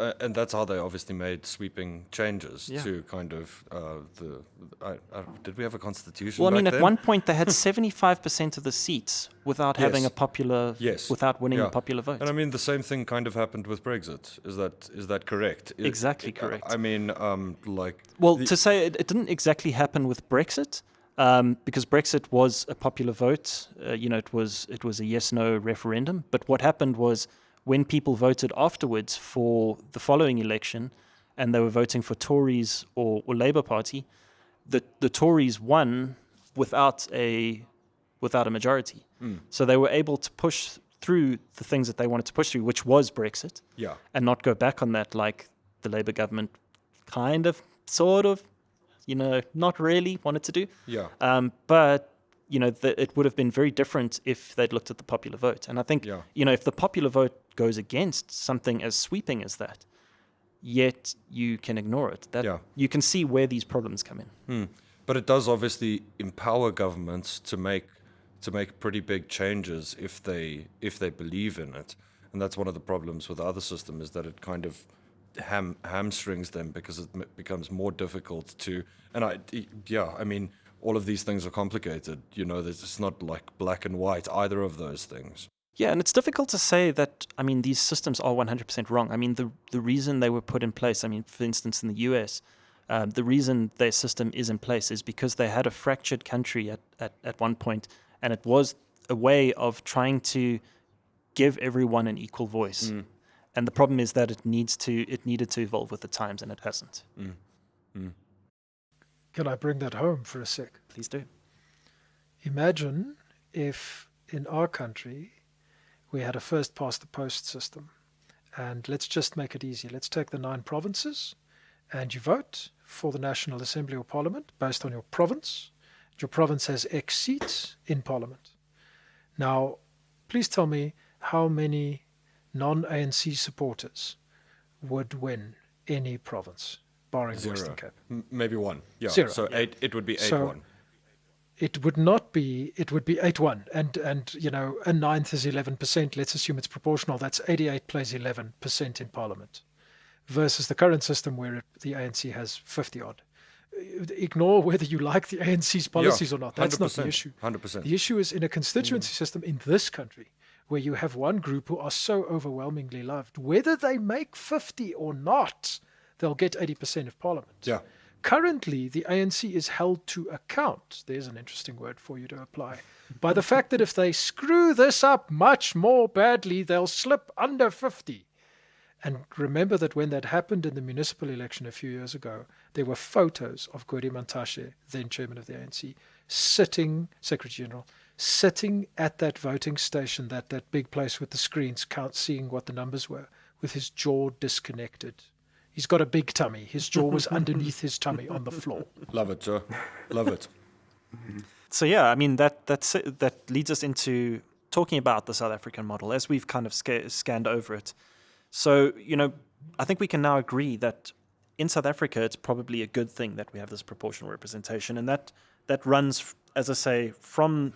how they obviously made sweeping changes Yeah. to kind of did we have a constitution? Well, I mean, back at then? one point they had 75% of the seats without having a popular, without winning a popular vote. And I mean, the same thing kind of happened with Brexit. Is that correct? Exactly correct. I mean, to say it didn't exactly happen with Brexit, because Brexit was a popular vote. It was a yes/no referendum. But what happened was, when people voted afterwards for the following election, and they were voting for Tories or Labour Party, the Tories won without a majority. So they were able to push through the things that they wanted to push through, which was Brexit, and not go back on that like the Labour government kind of, sort of, not really wanted to do. But it would have been very different if they'd looked at the popular vote. And I think, if the popular vote goes against something as sweeping as that, yet you can ignore it, you can see where these problems come in. But it does obviously empower governments to make pretty big changes if they believe in it. And that's one of the problems with the other system, is that it kind of hamstrings them because it becomes more difficult to. And I mean, all of these things are complicated. It's not like black and white, either of those things. Yeah, and it's difficult to say that, I mean, these systems are 100% wrong. I mean, the reason they were put in place, I mean, for instance, in the US, the reason their system is in place is because they had a fractured country at one point, and it was a way of trying to give everyone an equal voice. And the problem is that it needed to evolve with the times, and it hasn't. Can I bring that home for a sec? Please do. Imagine if in our country we had a first past the post system. And let's just make it easy. Let's take the 9 provinces, and you vote for the National Assembly or Parliament based on your province. Your province has X seats in Parliament. Now, please tell me, how many non-ANC supporters would win any province, barring the Western Cape? Maybe 1. Yeah. 0. So 8. It would be 8-1. So it would not be. It would be 8-1, and you know, a ninth is 11%. Let's assume it's proportional. That's 88 plays 11% in Parliament, versus the current system where the ANC has 50 odd. Ignore whether you like the ANC's policies or not. That's not the issue. 100%. The issue is in a constituency system in this country, where you have one group who are so overwhelmingly loved, whether they make 50 or not, they'll get 80% of Parliament. Yeah. Currently, the ANC is held to account, there's an interesting word for you to apply, by the fact that if they screw this up much more badly, they'll slip under 50. And remember that when that happened in the municipal election a few years ago, there were photos of Gwedi Mantashe, then chairman of the ANC, Secretary General, sitting at that voting station, that big place with the screens, seeing what the numbers were, with his jaw disconnected. He's got a big tummy. His jaw was underneath his tummy on the floor. Love it, Joe. Love it. So yeah, I mean that leads us into talking about the South African model as we've kind of scanned over it. So, you know, I think we can now agree that in South Africa, it's probably a good thing that we have this proportional representation, and that runs, as I say, from,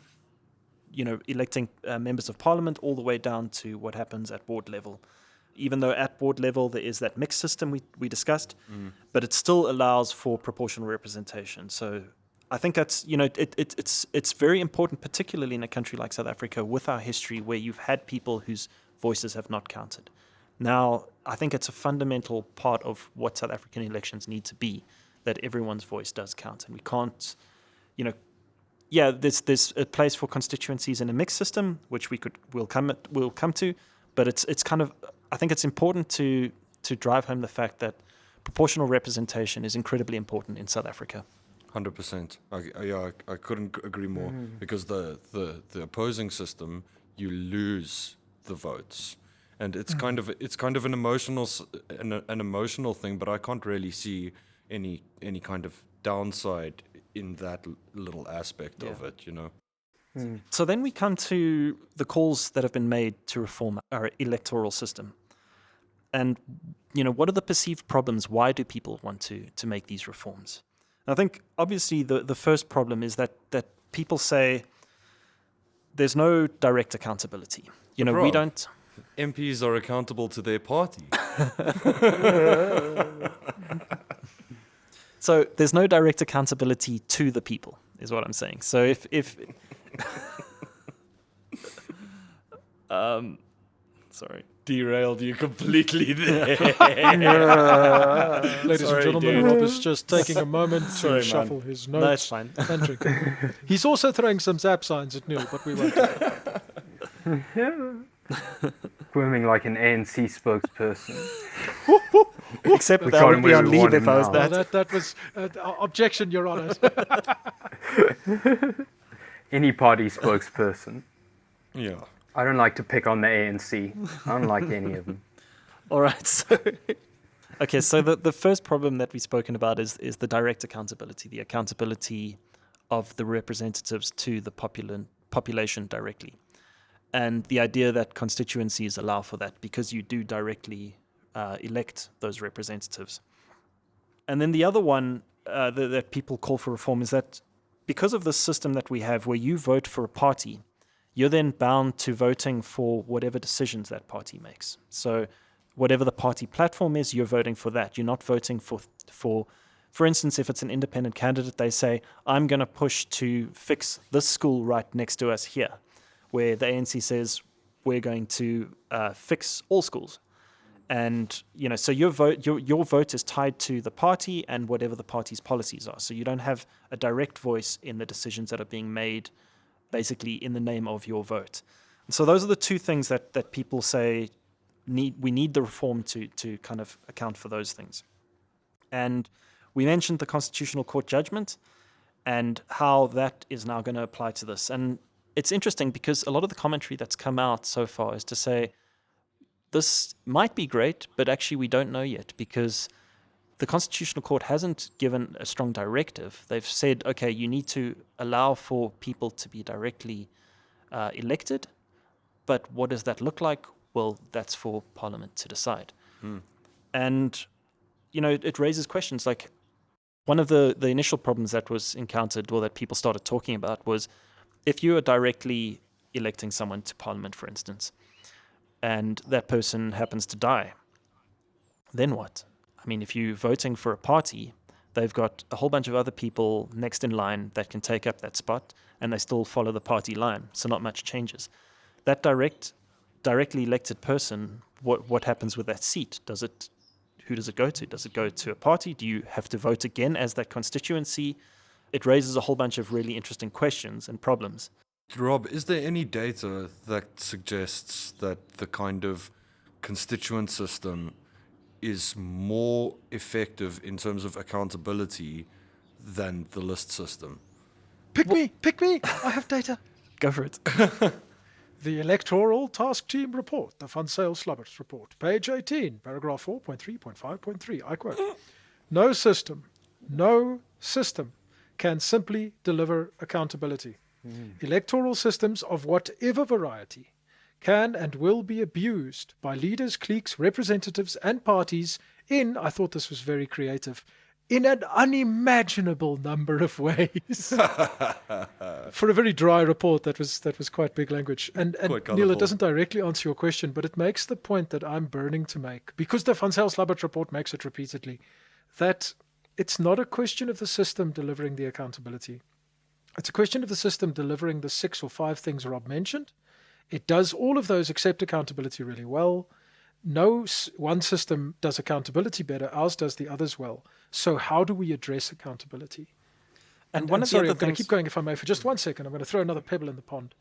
you know, electing members of parliament all the way down to what happens at ward level. Even though at ward level there is that mixed system we discussed, but it still allows for proportional representation. So I think that's, you know, it's very important, particularly in a country like South Africa with our history where you've had people whose voices have not counted. Now, I think it's a fundamental part of what South African elections need to be, that everyone's voice does count. And we can't, you know, yeah, there's a place for constituencies in a mixed system, which we'll come to, but it's kind of, I think it's important to drive home the fact that proportional representation is incredibly important in South Africa. 100%. I couldn't agree more, because the opposing system, you lose the votes. And it's kind of an emotional thing, but I can't really see any kind of downside in that little aspect of it, you know. So then we come to the calls that have been made to reform our electoral system. And, you know, what are the perceived problems? Why do people want to make these reforms? And I think, obviously, the first problem is that people say there's no direct accountability. You know, we don't... MPs are accountable to their party. So there's no direct accountability to the people, is what I'm saying. So if sorry, derailed you completely there. Ladies and gentlemen, Rob is just taking a moment to shuffle his notes. No, it's fine. And drink. He's also throwing some zap signs at Neil, but we won't do it. Squirming like an ANC spokesperson. Except that I would be on leave if I was Well, that. that was objection, Your Honour. Any party spokesperson. Yeah. I don't like to pick on the ANC. I don't like any of them. All right. So, okay, so the first problem that we've spoken about is the direct accountability, the accountability of the representatives to the population directly. And the idea that constituencies allow for that because you do directly elect those representatives. And then the other one that people call for reform is that because of the system that we have where you vote for a party, you're then bound to voting for whatever decisions that party makes. So whatever the party platform is, you're voting for that. You're not voting for instance, if it's an independent candidate, they say, I'm going to push to fix this school right next to us here, where the ANC says we're going to fix all schools. And, you know, so your vote is tied to the party and whatever the party's policies are. So you don't have a direct voice in the decisions that are being made basically in the name of your vote. And so those are the two things that people say we need the reform to kind of account for those things. And we mentioned the Constitutional Court judgment and how that is now going to apply to this. And it's interesting because a lot of the commentary that's come out so far is to say this might be great, but actually we don't know yet because the Constitutional Court hasn't given a strong directive. They've said, okay, you need to allow for people to be directly elected, But what does that look like? Well, that's for Parliament to decide. And, it raises questions like one of the initial problems that was encountered or that people started talking about was if you are directly electing someone to Parliament, for instance, and that person happens to die, then what? I mean, if you're voting for a party, they've got a whole bunch of other people next in line that can take up that spot, and they still follow the party line, so not much changes. That directly elected person, what happens with that seat? Who does it go to? Does it go to a party? Do you have to vote again as that constituency? It raises a whole bunch of really interesting questions and problems. Rob, is there any data that suggests that the kind of constituent system is more effective in terms of accountability than the list system? Pick me! I have data. Go for it. The Electoral Task Team Report, the Van Zyl-Slabbert Report, page 18, paragraph 4.3.5.3. I quote, no system can simply deliver accountability. Electoral systems of whatever variety can and will be abused by leaders, cliques, representatives, and parties in, I thought this was very creative, in an unimaginable number of ways. For a very dry report, that was quite big language. And Neil, it doesn't directly answer your question, but it makes the point that I'm burning to make, because the Van Zyl-Slabbert report makes it repeatedly, that it's not a question of the system delivering the accountability. It's a question of the system delivering the 6 or 5 things Rob mentioned. It does all of those except accountability really well. No one system does accountability better, ours does the others well. So how do we address accountability? And I'm going to keep going if I may for just 1 second. I'm going to throw another pebble in the pond.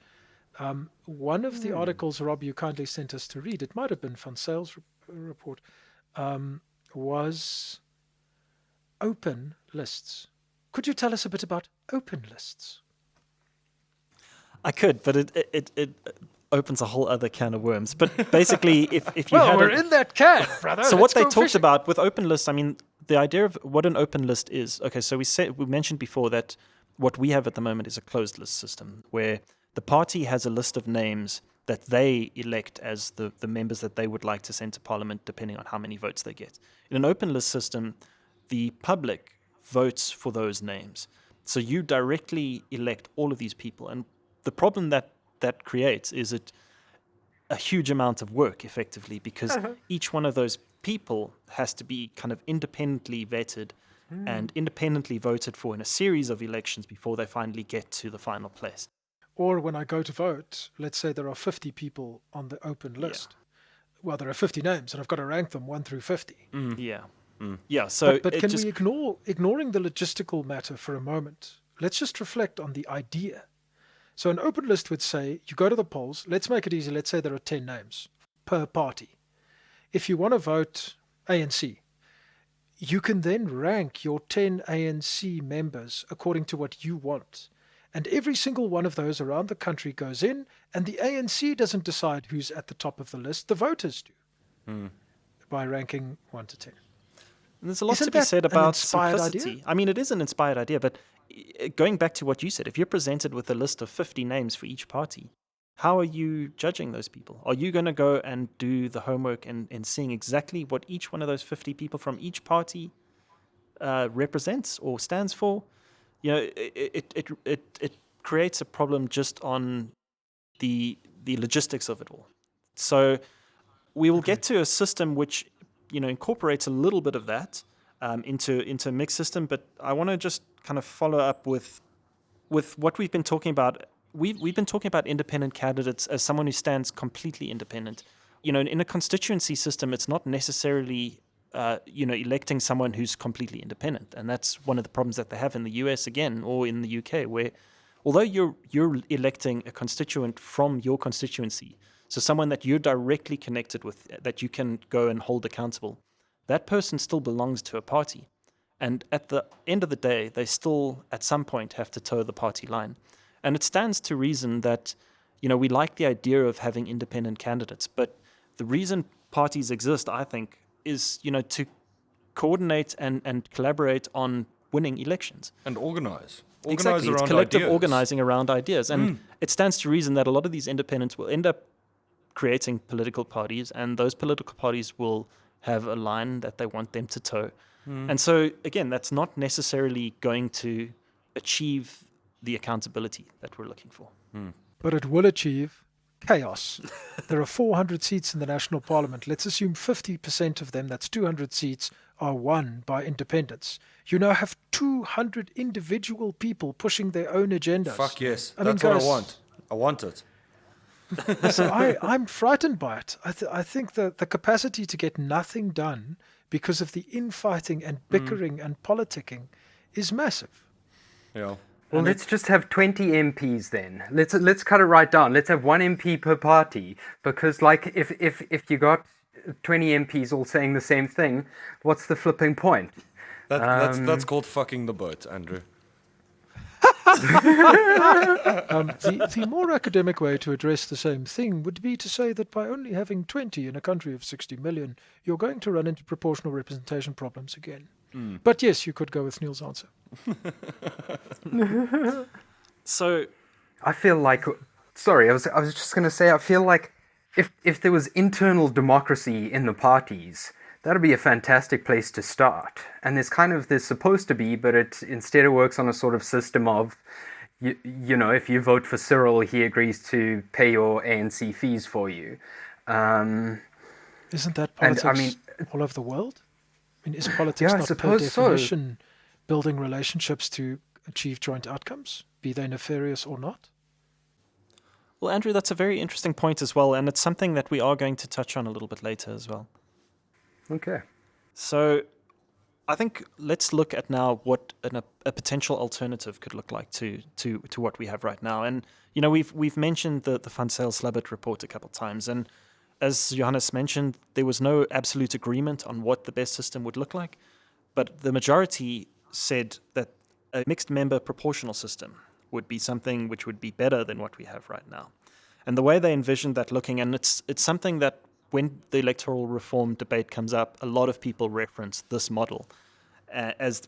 One of the articles, Rob, you kindly sent us to read, it might have been Van Zyl's report, was open lists. Could you tell us a bit about open lists? I could, but it opens a whole other can of worms. But basically, if you we're in that can, brother. So what they talked about with open lists, I mean, the idea of what an open list is. Okay, so we mentioned before that what we have at the moment is a closed list system where the party has a list of names that they elect as the members that they would like to send to Parliament, depending on how many votes they get. In an open list system, the public votes for those names. So you directly elect all of these people. And the problem that creates is a huge amount of work, effectively, because each one of those people has to be kind of independently vetted and independently voted for in a series of elections before they finally get to the final place. Or when I go to vote, let's say there are 50 people on the open list. Yeah. Well, there are 50 names, and I've got to rank them 1 through 50. Yeah, so but can we ignoring the logistical matter for a moment? Let's just reflect on the idea. So an open list would say, you go to the polls, let's make it easy, let's say there are 10 names per party. If you want to vote ANC, you can then rank your 10 ANC members according to what you want. And every single one of those around the country goes in, and the ANC doesn't decide who's at the top of the list, the voters do, by ranking 1 to 10. And there's a lot to be said about simplicity. Idea? I mean, it is an inspired idea, but going back to what you said, if you're presented with a list of 50 names for each party, how are you judging those people? Are you going to go and do the homework and seeing exactly what each one of those 50 people from each party represents or stands for? You know, it creates a problem just on the logistics of it all. So we will get to a system which, you know, incorporates a little bit of that into a mixed system. But I want to just kind of follow up with what we've been talking about. We've been talking about independent candidates as someone who stands completely independent. You know, in a constituency system, it's not necessarily electing someone who's completely independent, and that's one of the problems that they have in the US again, or in the UK, where although you're electing a constituent from your constituency, so someone that you're directly connected with, that you can go and hold accountable, that person still belongs to a party, and at the end of the day, they still at some point have to toe the party line. And it stands to reason that, you know, we like the idea of having independent candidates, but the reason parties exist, I think, is, you know, to coordinate and collaborate on winning elections. And organize. Exactly, it's collective organizing around ideas. And it stands to reason that a lot of these independents will end up creating political parties, and those political parties will have a line that they want them to toe. And so, again, that's not necessarily going to achieve the accountability that we're looking for. But it will achieve chaos. There are 400 seats in the national parliament. Let's assume 50% of them, that's 200 seats, are won by independents. You now have 200 individual people pushing their own agendas. Fuck yes. I mean, That's what guys, I want. I want it. So I'm frightened by it. I think that the capacity to get nothing done because of the infighting and bickering and politicking is massive. Yeah. Well, let's just have 20 MPs then. Let's cut it right down. Let's have one MP per party, because like if you got 20 MPs all saying the same thing, what's the flipping point? That's called fucking the boat, Andrew. The more academic way to address the same thing would be to say that by only having 20 in a country of 60 million, you're going to run into proportional representation problems again. But yes, you could go with Neil's answer. So I feel like, sorry, I was just going to say, I feel like if there was internal democracy in the parties, that'd be a fantastic place to start. And there's supposed to be, but it instead it works on a sort of system of, you know, if you vote for Cyril, he agrees to pay your ANC fees for you. Isn't that politics all over the world? I mean, is politics not per definition building relationships to achieve joint outcomes, be they nefarious or not? Well, Andrew, that's a very interesting point as well, and it's something that we are going to touch on a little bit later as well. Okay. So I think let's look at now what a potential alternative could look like to what we have right now. And, you know, we've mentioned the Van Zyl-Slabbert report a couple of times, and as Johannes mentioned, there was no absolute agreement on what the best system would look like, but the majority said that a mixed member proportional system would be something which would be better than what we have right now. And the way they envisioned that looking, and it's something that when the electoral reform debate comes up, a lot of people reference this model as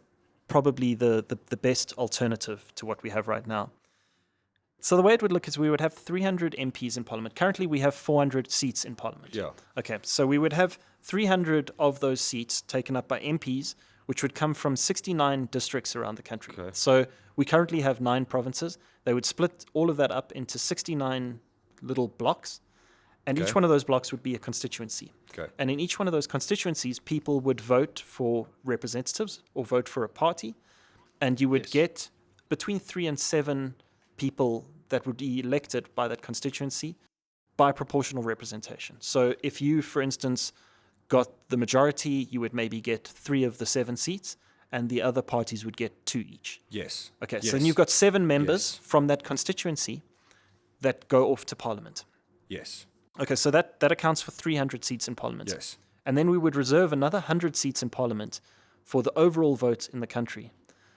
probably the best alternative to what we have right now. So the way it would look is we would have 300 MPs in Parliament. Currently, we have 400 seats in Parliament. Yeah. Okay, so we would have 300 of those seats taken up by MPs, which would come from 69 districts around the country. Okay. So we currently have 9 provinces. They would split all of that up into 69 little blocks, and each one of those blocks would be a constituency. Okay. And in each one of those constituencies, people would vote for representatives or vote for a party, and you would get between 3 and 7 people that would be elected by that constituency by proportional representation. So if you, for instance, got the majority, you would maybe get 3 of the 7 seats, and the other parties would get 2 each. Yes. Okay, Yes. so then you've got 7 members from that constituency that go off to Parliament. Yes. Okay, so that accounts for 300 seats in Parliament. Yes. And then we would reserve another 100 seats in Parliament for the overall vote in the country,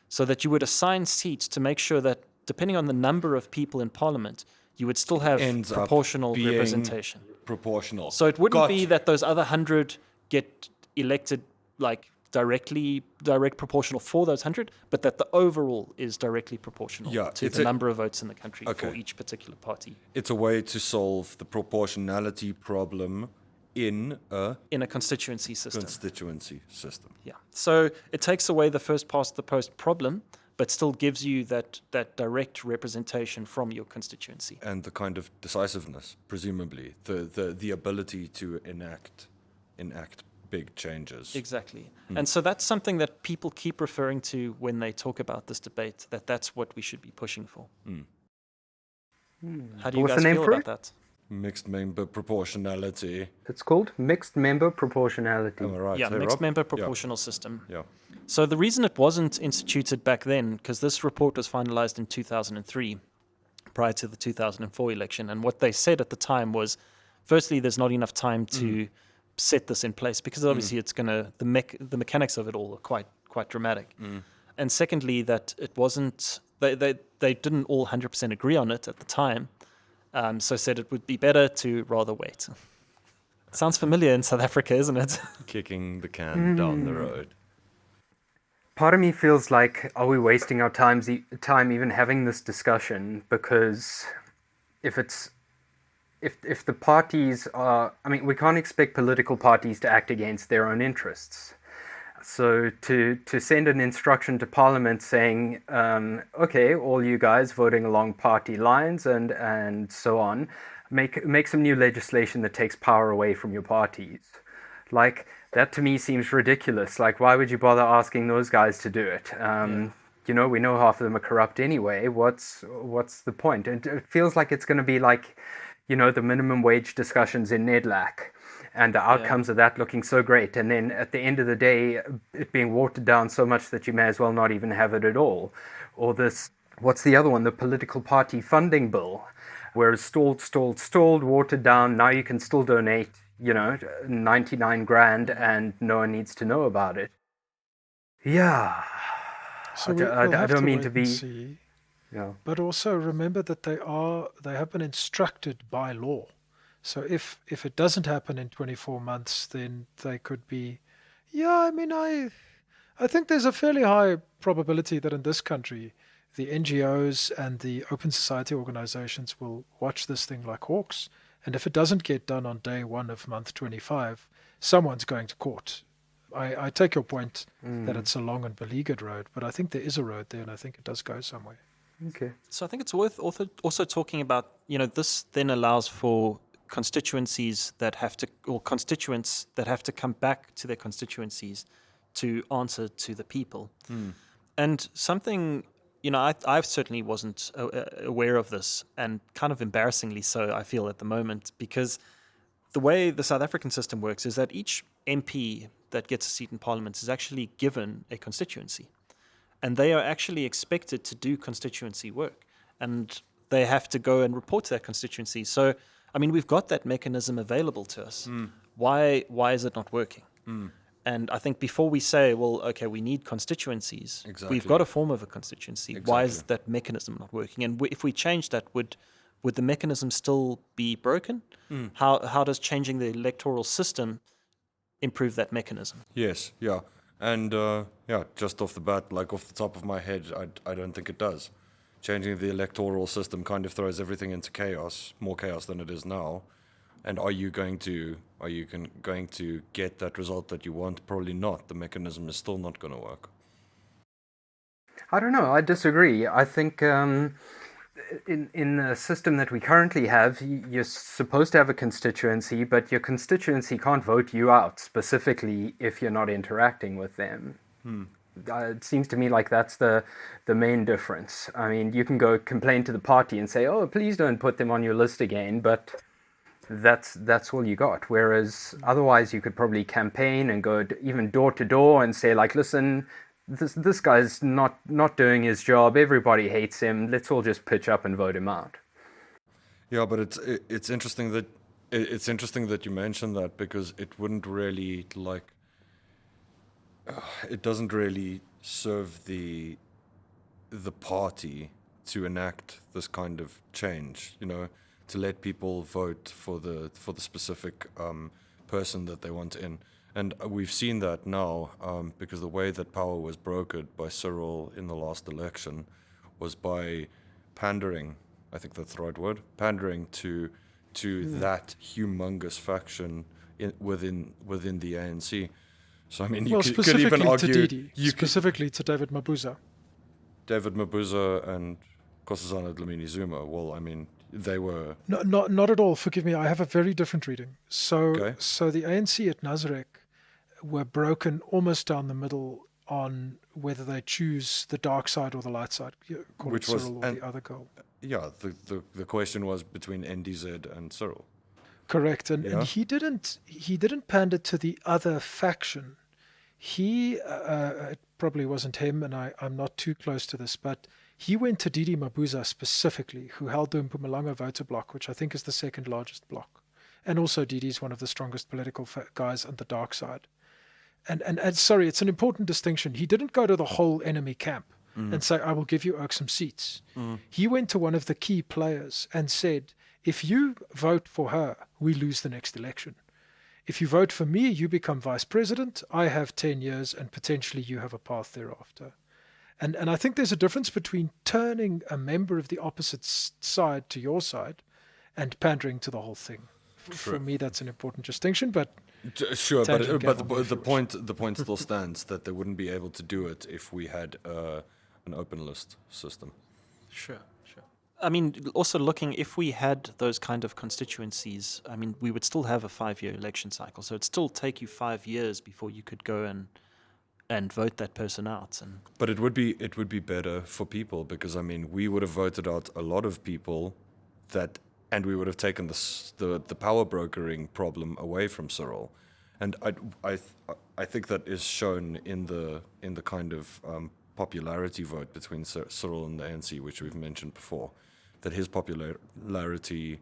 so that you would assign seats to make sure that, depending on the number of people in Parliament, you would still have Ends up proportional being representation. Proportional. So it wouldn't be that those other 100 get elected like direct proportional for those 100, but that the overall is directly proportional to the number of votes in the country for each particular party. It's a way to solve the proportionality problem in a constituency system. Yeah. So it takes away the first past the post problem, but still gives you that direct representation from your constituency. And the kind of decisiveness, presumably, the ability to enact big changes. Exactly. And so that's something that people keep referring to when they talk about this debate, that's what we should be pushing for. How do you guys feel about that? Mixed member proportionality. It's called mixed member proportionality. Am I right? Yeah, mixed member proportional system. Yeah. So the reason it wasn't instituted back then, because this report was finalized in 2003, prior to the 2004 election, and what they said at the time was, firstly, there's not enough time to set this in place, because obviously it's gonna the mechanics of it all are quite dramatic. And secondly, that it wasn't they didn't all 100% agree on it at the time. So said it would be better to rather wait. Sounds familiar in South Africa, isn't it? Kicking the can down the road. Part of me feels like, are we wasting our time even having this discussion? Because if it's if the parties are, I mean, we can't expect political parties to act against their own interests. So to send an instruction to Parliament saying, okay, all you guys voting along party lines and so on, make some new legislation that takes power away from your parties. Like, that to me seems ridiculous. Like, why would you bother asking those guys to do it? You know, we know half of them are corrupt anyway. What's the point? And it feels like it's going to be like, you know, the minimum wage discussions in NEDLAC, and the outcomes of that looking so great, and then at the end of the day, it being watered down so much that you may as well not even have it at all. Or this, what's the other one? The political party funding bill, where it's stalled, watered down. Now you can still donate, you know, 99 grand, and no one needs to know about it. Yeah. So I don't mean to be. See, Yeah. but also remember that they have been instructed by law. So if it doesn't happen in 24 months, then they could be. Yeah, I mean, I think there's a fairly high probability that in this country, the NGOs and the open society organizations will watch this thing like hawks. And if it doesn't get done on day 1 of month 25, someone's going to court. I take your point that it's a long and beleaguered road, but I think there is a road there, and I think it does go somewhere. Okay. So I think it's worth also talking about, you know, this then allows for constituencies that have to, or constituents that have to come back to their constituencies to answer to the people. And something, you know, I certainly wasn't aware of this, and kind of embarrassingly so, I feel, at the moment, because the way the South African system works is that each MP that gets a seat in Parliament is actually given a constituency. And they are actually expected to do constituency work. And they have to go and report to that constituency. So, I mean, we've got that mechanism available to us. Why is it not working? And I think before we say, well, okay, we need constituencies, we've got a form of a constituency. Why is that mechanism not working? And if we change that, would the mechanism still be broken? How does changing the electoral system improve that mechanism? Yes, yeah. And just off the bat, like off the top of my head, I don't think it does. Changing the electoral system kind of throws everything into chaos, more chaos than it is now. And are you going to get that result that you want? Probably not. The mechanism is still not going to work. I don't know. I disagree. I think in the system that we currently have, you're supposed to have a constituency, but your constituency can't vote you out specifically if you're not interacting with them. It seems to me like that's the main difference. I mean, you can go complain to the party and say, oh, please don't put them on your list again, but that's all you got. Whereas otherwise you could probably campaign and go even door to door and say, like, listen, this guy's not doing his job. Everybody hates him. Let's all just pitch up and vote him out. Yeah, but it's interesting that you mentioned that, because it wouldn't really it doesn't really serve the party to enact this kind of change. You know, to let people vote for the specific person that they want in. And we've seen that now, because the way that power was brokered by Cyril in the last election was by pandering, I think that's the right word, pandering to that humongous faction within the ANC. So I mean, you could even argue to Didi, specifically to David Mabuza. David Mabuza and Nkosazana Dlamini Zuma. Well, I mean, they were not at all. Forgive me, I have a very different reading. So the ANC at Nasrec were broken almost down the middle on whether they choose the dark side or the light side, which Cyril was or the other goal. Yeah, the question was between NDZ and Cyril. Correct, and he didn't pander to the other faction. He it probably wasn't him, and I'm not too close to this, but he went to Didi Mabuza specifically, who held the Mpumalanga voter bloc, which I think is the second largest bloc, and also Didi's one of the strongest political guys on the dark side. And sorry, it's an important distinction. He didn't go to the whole enemy camp and say, I will give you some seats. He went to one of the key players and said, if you vote for her, we lose the next election. If you vote for me, you become vice president. I have 10 years and potentially you have a path thereafter. And I think there's a difference between turning a member of the opposite side to your side and pandering to the whole thing. For me, that's an important distinction, but Sure, Tangent but Gavin, the point still stands that they wouldn't be able to do it if we had an open list system. Sure. I mean, also looking, if we had those kind of constituencies, I mean, we would still have a 5-year election cycle. So it'd still take you 5 years before you could go and vote that person out. But it would be better for people because, I mean, we would have voted out a lot of people and we would have taken the power brokering problem away from Cyril. And I think that is shown in the kind of popularity vote between Cyril and the ANC, which we've mentioned before, that his popularity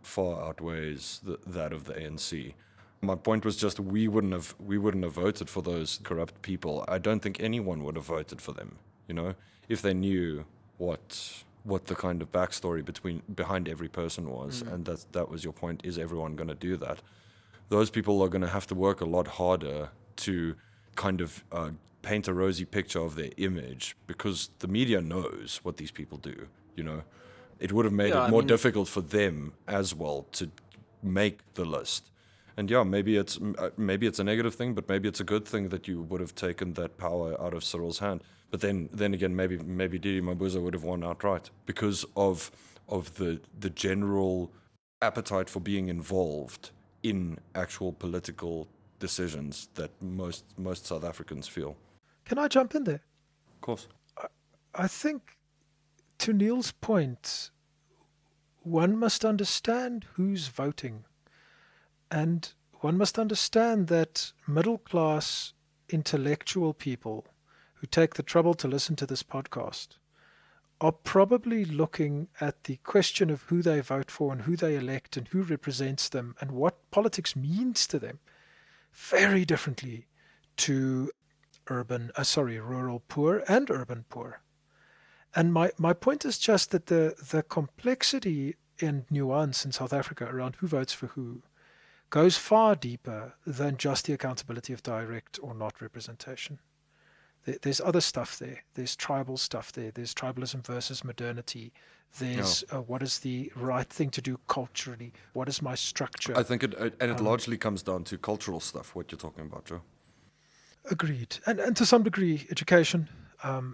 far outweighs that of the ANC. My point was just we wouldn't have voted for those corrupt people. I don't think anyone would have voted for them, if they knew what the kind of backstory behind every person was, and that was your point. Is everyone going to do that? Those people are going to have to work a lot harder to kind of paint a rosy picture of their image because the media knows what these people do. It would have made it more difficult for them as well to make the list. And maybe it's a negative thing, but maybe it's a good thing that you would have taken that power out of Cyril's hand. But then again, maybe Didi Mabuza would have won outright because of the general appetite for being involved in actual political decisions that most South Africans feel. Can I jump in there? Of course. I think, to Neil's point, one must understand who's voting. And one must understand that middle-class intellectual people who take the trouble to listen to this podcast are probably looking at the question of who they vote for and who they elect and who represents them and what politics means to them very differently to rural poor and urban poor. And my point is just that the complexity and nuance in South Africa around who votes for who goes far deeper than just the accountability of direct or not representation. There's other stuff there. There's tribal stuff there. There's tribalism versus modernity. There's what is the right thing to do culturally? What is my structure? I think it largely comes down to cultural stuff, what you're talking about, Joe. Agreed. And to some degree, education,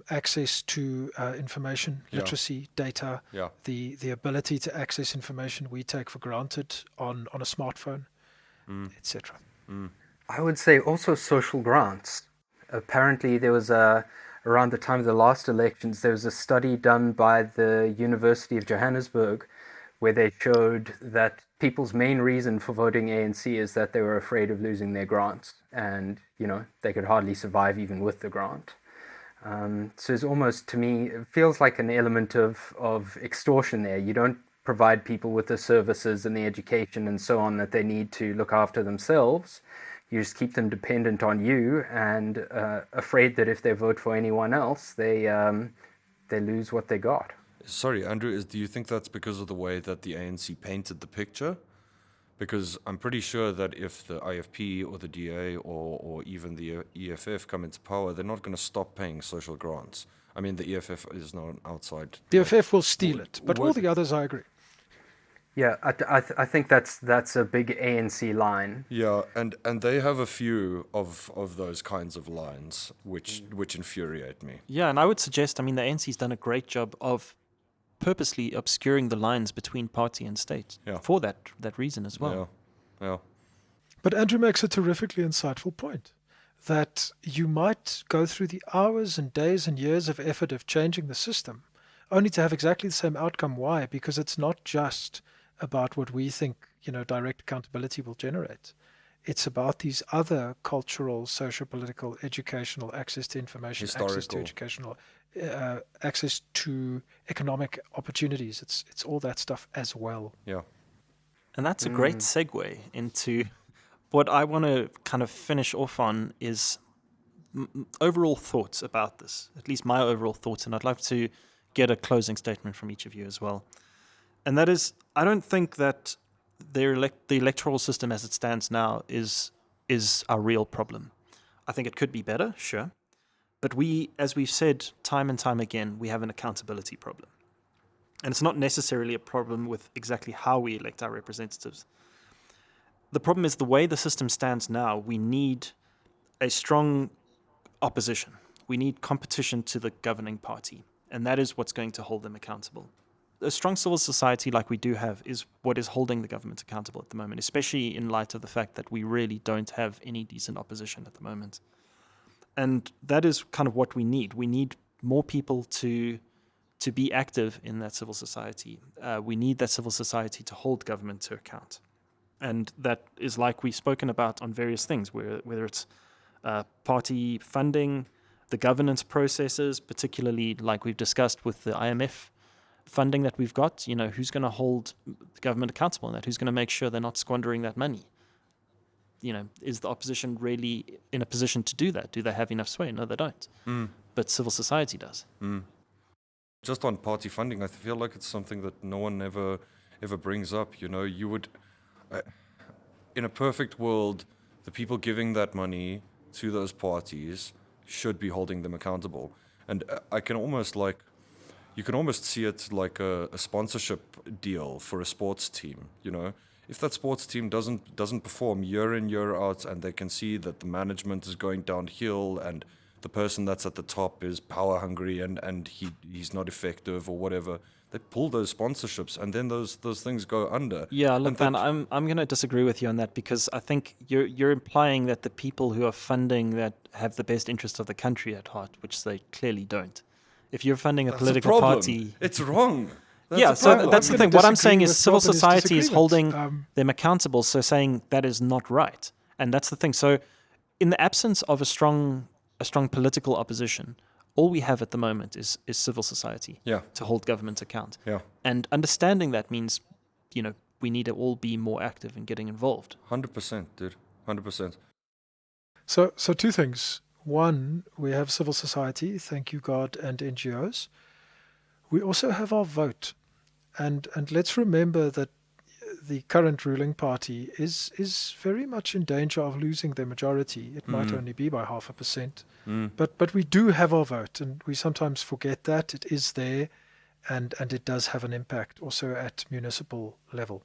access to information, literacy, data, the ability to access information we take for granted on a smartphone, etc. I would say also social grants. Apparently there was around the time of the last elections, there was a study done by the University of Johannesburg where they showed that people's main reason for voting ANC is that they were afraid of losing their grants and, they could hardly survive even with the grant. So it's almost, to me, it feels like an element of extortion there. You don't provide people with the services and the education and so on that they need to look after themselves. You just keep them dependent on you and afraid that if they vote for anyone else, they lose what they got. Sorry, Andrew, do you think that's because of the way that the ANC painted the picture? Because I'm pretty sure that if the IFP or the DA or even the EFF come into power, they're not going to stop paying social grants. I mean, the EFF is not an outside... The EFF will steal it, but all the others, I agree. Yeah, I think that's a big ANC line. Yeah, and they have a few of those kinds of lines, which infuriate me. Yeah, and I would suggest, the ANC's done a great job of purposely obscuring the lines between party and state for that reason as well. Yeah. But Andrew makes a terrifically insightful point, that you might go through the hours and days and years of effort of changing the system, only to have exactly the same outcome. Why? Because it's not just about what we think, direct accountability will generate. It's about these other cultural, socio-political, educational, access to information, historical, access to educational, access to economic opportunities. It's all that stuff as well. Yeah. And that's a great segue into what I want to kind of finish off on is overall thoughts about this, at least my overall thoughts, and I'd like to get a closing statement from each of you as well. And that is, I don't think that the electoral system as it stands now is our real problem. I think it could be better, sure. But we, as we've said time and time again, we have an accountability problem. And it's not necessarily a problem with exactly how we elect our representatives. The problem is the way the system stands now, we need a strong opposition. We need competition to the governing party, and that is what's going to hold them accountable. A strong civil society like we do have is what is holding the government accountable at the moment, especially in light of the fact that we really don't have any decent opposition at the moment. And that is kind of what we need. We need more people to be active in that civil society. We need that civil society to hold government to account. And that is like we've spoken about on various things, whether it's party funding, the governance processes, particularly like we've discussed with the IMF funding that we've got, who's going to hold the government accountable in that? Who's going to make sure they're not squandering that money? Is the opposition really in a position to do that? Do they have enough sway? No, they don't. But civil society does. Just on party funding, I feel like it's something that no one ever brings up. You would, in a perfect world, the people giving that money to those parties should be holding them accountable. And you can almost see it like a sponsorship deal for a sports team. If that sports team doesn't perform year in, year out, and they can see that the management is going downhill and the person that's at the top is power hungry and he's not effective or whatever, they pull those sponsorships and then those things go under. Yeah, look, man, I'm going to disagree with you on that, because I think you're implying that the people who are funding that have the best interest of the country at heart, which they clearly don't. If you're funding a political party, it's wrong. That's the thing. What I'm saying is civil society is holding them accountable, so saying that is not right. And that's the thing. So in the absence of a strong political opposition, all we have at the moment is civil society to hold government account. Yeah. And understanding that means, we need to all be more active in getting involved. 100%, dude. 100%. So two things. One, we have civil society, thank you God, and NGOs. We also have our vote. And let's remember that the current ruling party is very much in danger of losing their majority. It might only be by 0.5%. But we do have our vote, and we sometimes forget that. It is there, and it does have an impact also at municipal level.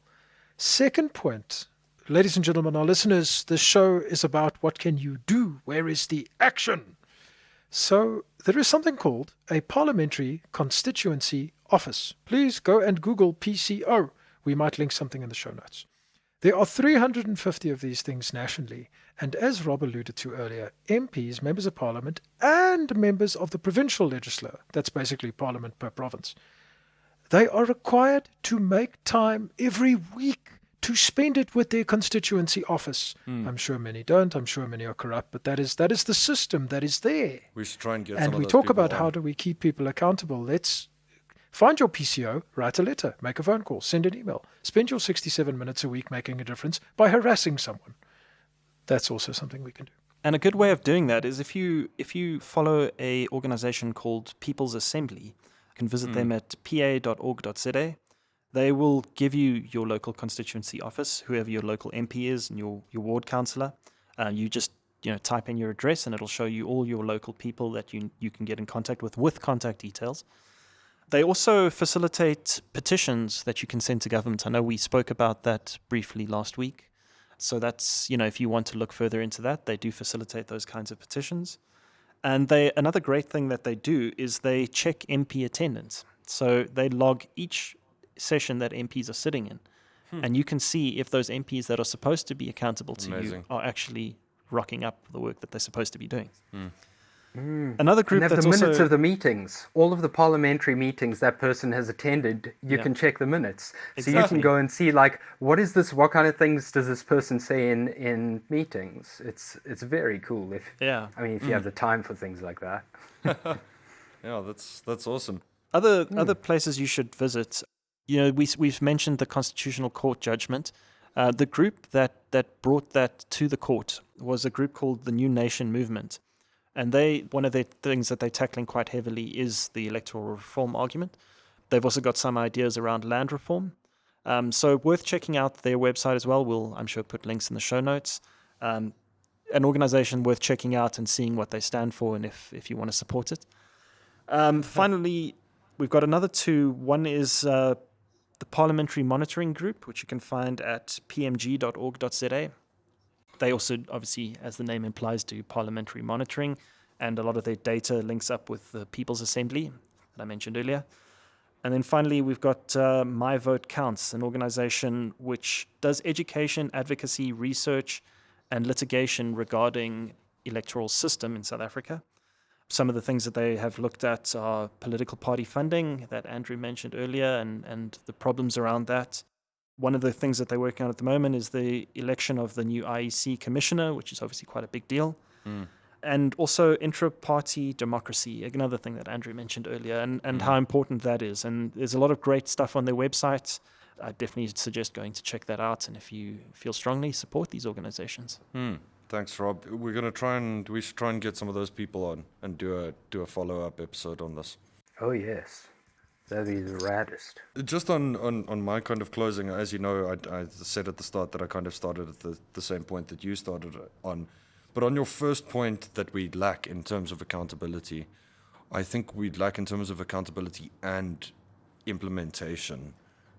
Second point, ladies and gentlemen, our listeners, this show is about what can you do? Where is the action? So there is something called a Parliamentary Constituency Office. Please go and Google PCO. We might link something in the show notes. There are 350 of these things nationally, and as Rob alluded to earlier, MPs, members of Parliament, and members of the provincial legislature, that's basically Parliament per province, they are required to make time every week to spend it with their constituency office. I'm sure many don't. I'm sure many are corrupt, but that is the system that is there. We should try and get. And we talk about how do we keep people accountable. Let's find your PCO, write a letter, make a phone call, send an email. Spend your 67 minutes a week making a difference by harassing someone. That's also something we can do. And a good way of doing that is if you follow a organization called People's Assembly, you can visit them at pa.org.za. They will give you your local constituency office, whoever your local MP is, and your ward councillor. You just type in your address, and it'll show you all your local people that you can get in contact with contact details. They also facilitate petitions that you can send to government. I know we spoke about that briefly last week. So that's, if you want to look further into that, they do facilitate those kinds of petitions. And another great thing that they do is they check MP attendance. So they log each session that MPs are sitting in. And you can see if those MPs that are supposed to be accountable to you are actually rocking up the work that they're supposed to be doing. Another group and they have that's the minutes also of the meetings, all of the parliamentary meetings that person has attended. You can check the minutes, so you can go and see what is this? What kind of things does this person say in meetings? It's very cool if you have the time for things like that. Yeah, that's awesome. Other places you should visit. We've mentioned the Constitutional Court judgment. The group that brought that to the court was a group called the New Nation Movement. And one of the things that they're tackling quite heavily is the electoral reform argument. They've also got some ideas around land reform. So worth checking out their website as well. We'll, I'm sure, put links in the show notes. An organization worth checking out and seeing what they stand for and if you want to support it. Finally, We've got another two. One is the Parliamentary Monitoring Group, which you can find at pmg.org.za. They also, obviously, as the name implies, do parliamentary monitoring, and a lot of their data links up with the People's Assembly that I mentioned earlier. And then finally, we've got My Vote Counts, an organization which does education, advocacy, research, and litigation regarding electoral system in South Africa. Some of the things that they have looked at are political party funding that Andrew mentioned earlier and the problems around that. One of the things that they're working on at the moment is the election of the new IEC commissioner, which is obviously quite a big deal. And also intra-party democracy, another thing that Andrew mentioned earlier, and how important that is. And there's a lot of great stuff on their website. I definitely suggest going to check that out. And if you feel strongly, support these organizations. Thanks, Rob. We should try and get some of those people on and do a follow-up episode on this. Oh, yes. That'd be the raddest. Just on my kind of closing, as you know, I said at the start that I kind of started at the same point that you started on. But on your first point that we lack in terms of accountability, I think we lack in terms of accountability and implementation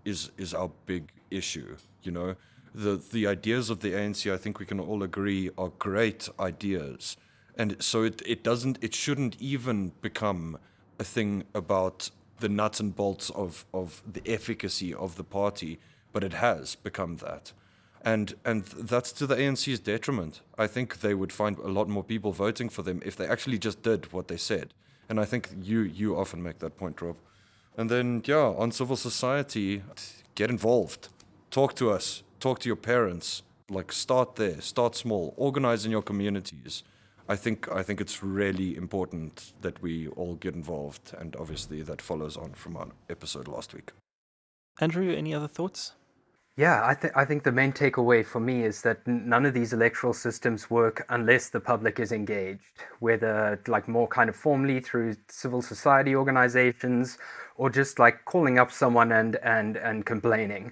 is our big issue. You know, the ideas of the ANC, I think we can all agree, are great ideas, and so it shouldn't even become a thing about the nuts and bolts of the efficacy of the party, but it has become that. And that's to the ANC's detriment. I think they would find a lot more people voting for them if they actually just did what they said. And I think you often make that point, Rob. And then, on civil society, get involved. Talk to us. Talk to your parents. Like, start there. Start small. Organize in your communities. I think it's really important that we all get involved. And obviously that follows on from our episode last week. Andrew, any other thoughts? Yeah, I think the main takeaway for me is that none of these electoral systems work unless the public is engaged, whether like more kind of formally through civil society organizations or just like calling up someone and complaining.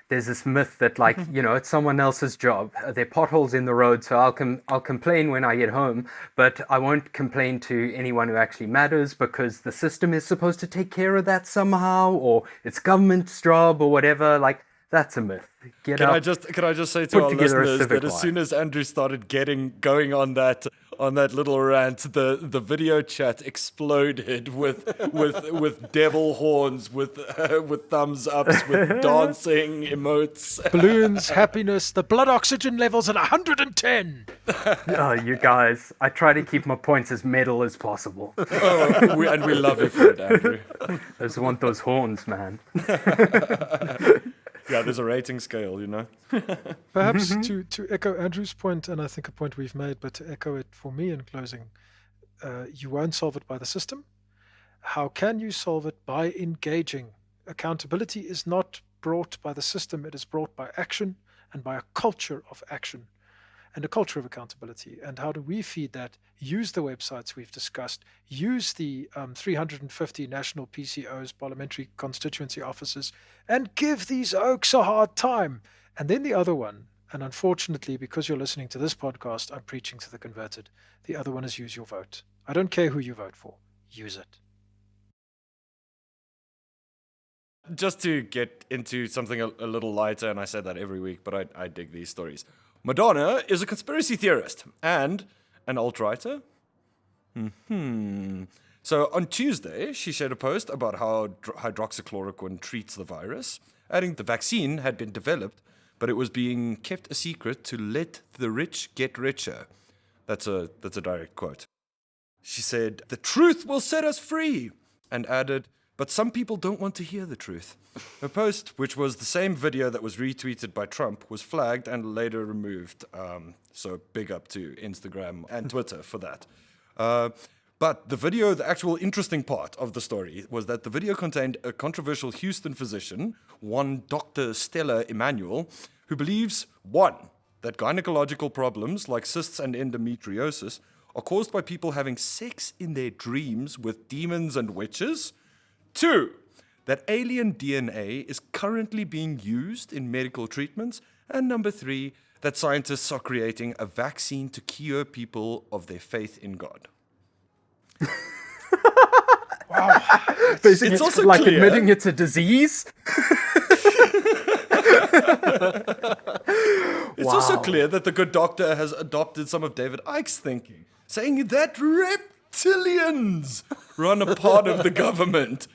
There's this myth that like, it's someone else's job. There are potholes in the road, so I'll complain when I get home, but I won't complain to anyone who actually matters because the system is supposed to take care of that somehow, or it's government's job or whatever. Like, that's a myth. Can I just say to our listeners that as soon as Andrew started going on that little rant, the video chat exploded with devil horns, with thumbs ups, with dancing emotes, balloons, happiness, the blood oxygen levels at 110. Oh, you guys! I try to keep my points as metal as possible. And we love it for it, Andrew. I just want those horns, man. Yeah, there's a rating scale, Perhaps to echo Andrew's point, and I think a point we've made, but to echo it for me in closing, you won't solve it by the system. How can you solve it? By engaging. Accountability is not brought by the system, it is brought by action and by a culture of action and a culture of accountability. And how do we feed that? Use the websites we've discussed, use the 350 national PCOs, parliamentary constituency offices, and give these oaks a hard time. And then the other one, and unfortunately, because you're listening to this podcast, I'm preaching to the converted. The other one is use your vote. I don't care who you vote for. Use it. Just to get into something a little lighter, and I say that every week, but I dig these stories. Madonna is a conspiracy theorist and an alt-righter. So on Tuesday, she shared a post about how hydroxychloroquine treats the virus, adding the vaccine had been developed, but it was being kept a secret to let the rich get richer. That's a direct quote. She said, "The truth will set us free," and added, "But some people don't want to hear the truth." Her post, which was the same video that was retweeted by Trump, was flagged and later removed. So big up to Instagram and Twitter for that. But the actual interesting part of the story was that the video contained a controversial Houston physician, one Dr. Stella Emanuel, who believes, 1, that gynecological problems like cysts and endometriosis are caused by people having sex in their dreams with demons and witches. 2, that alien DNA is currently being used in medical treatments. And number 3, that scientists are creating a vaccine to cure people of their faith in God. Basically, It's also like clear- admitting it's a disease. It's also clear that the good doctor has adopted some of David Icke's thinking, saying that reptilians run a part of the government.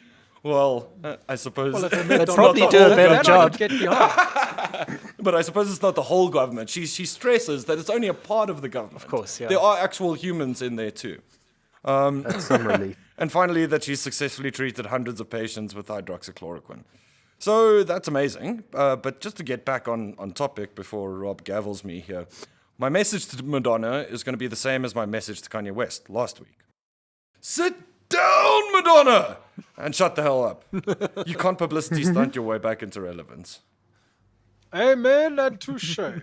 Well, I suppose Well, if they it's not probably the do a whole better That government. I could get behind. But I suppose it's not the whole government. She stresses that it's only a part of the government. Of course, yeah. There are actual humans in there too. That's some relief. And finally, that she's successfully treated hundreds of patients with hydroxychloroquine. So that's amazing. But just to get back on topic before Rob gavels me here, my message to Madonna is going to be the same as my message to Kanye West last week. Sit down, Madonna! And shut the hell up. You can't publicity stunt your way back into relevance. Amen and touche. Face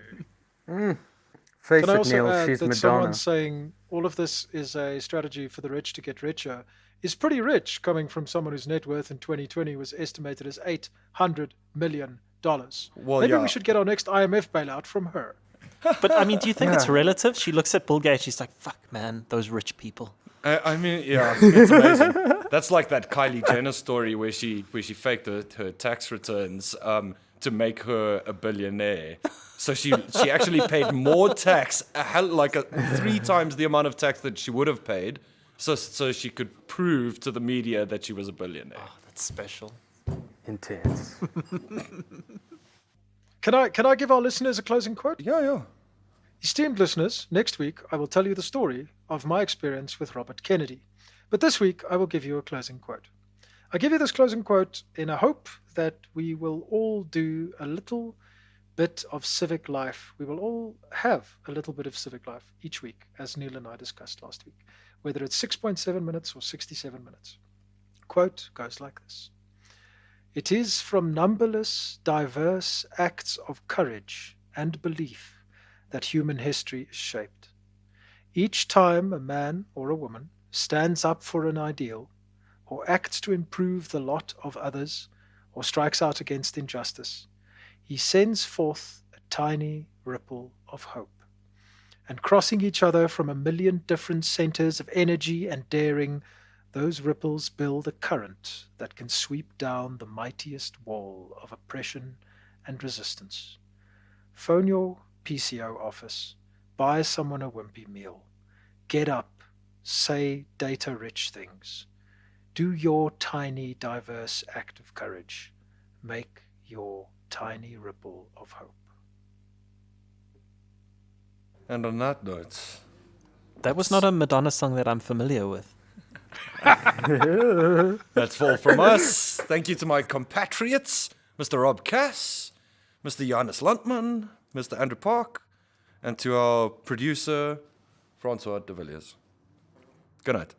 Can I it, also Neil, add she's that Madonna. someone saying all of this is a strategy for the rich to get richer is pretty rich, coming from someone whose net worth in 2020 was estimated as $800 million. Well, Maybe yeah. we should get our next IMF bailout from her. But I mean, do you think it's relative? She looks at Bill Gates, she's like, fuck, man, those rich people. I mean, yeah, it's amazing. That's like that Kylie Jenner story where she faked her tax returns to make her a billionaire. So she actually paid more tax, 3 times the amount of tax that she would have paid, so she could prove to the media that she was a billionaire. Oh, that's special. Intense. Can I give our listeners a closing quote? Yeah. Esteemed listeners, next week I will tell you the story of my experience with Robert Kennedy. But this week I will give you a closing quote. I give you this closing quote in a hope that we will all do a little bit of civic life. We will all have a little bit of civic life each week, as Neil and I discussed last week, whether it's 6.7 minutes or 67 minutes. Quote goes like this. It is from numberless, diverse acts of courage and belief that human history is shaped. Each time a man or a woman stands up for an ideal, or acts to improve the lot of others, or strikes out against injustice, he sends forth a tiny ripple of hope. And crossing each other from a million different centers of energy and daring, those ripples build a current that can sweep down the mightiest wall of oppression and resistance. Phone your PCO office, buy someone a wimpy meal, get up, say data-rich things. Do your tiny, diverse act of courage. Make your tiny ripple of hope. And on that note, That was not a Madonna song that I'm familiar with. that's all from us. Thank you to my compatriots, Mr. Rob Cass, Mr. Johannes Landman, Mr. Andrew Park, and to our producer, Francois de Villiers. Good night.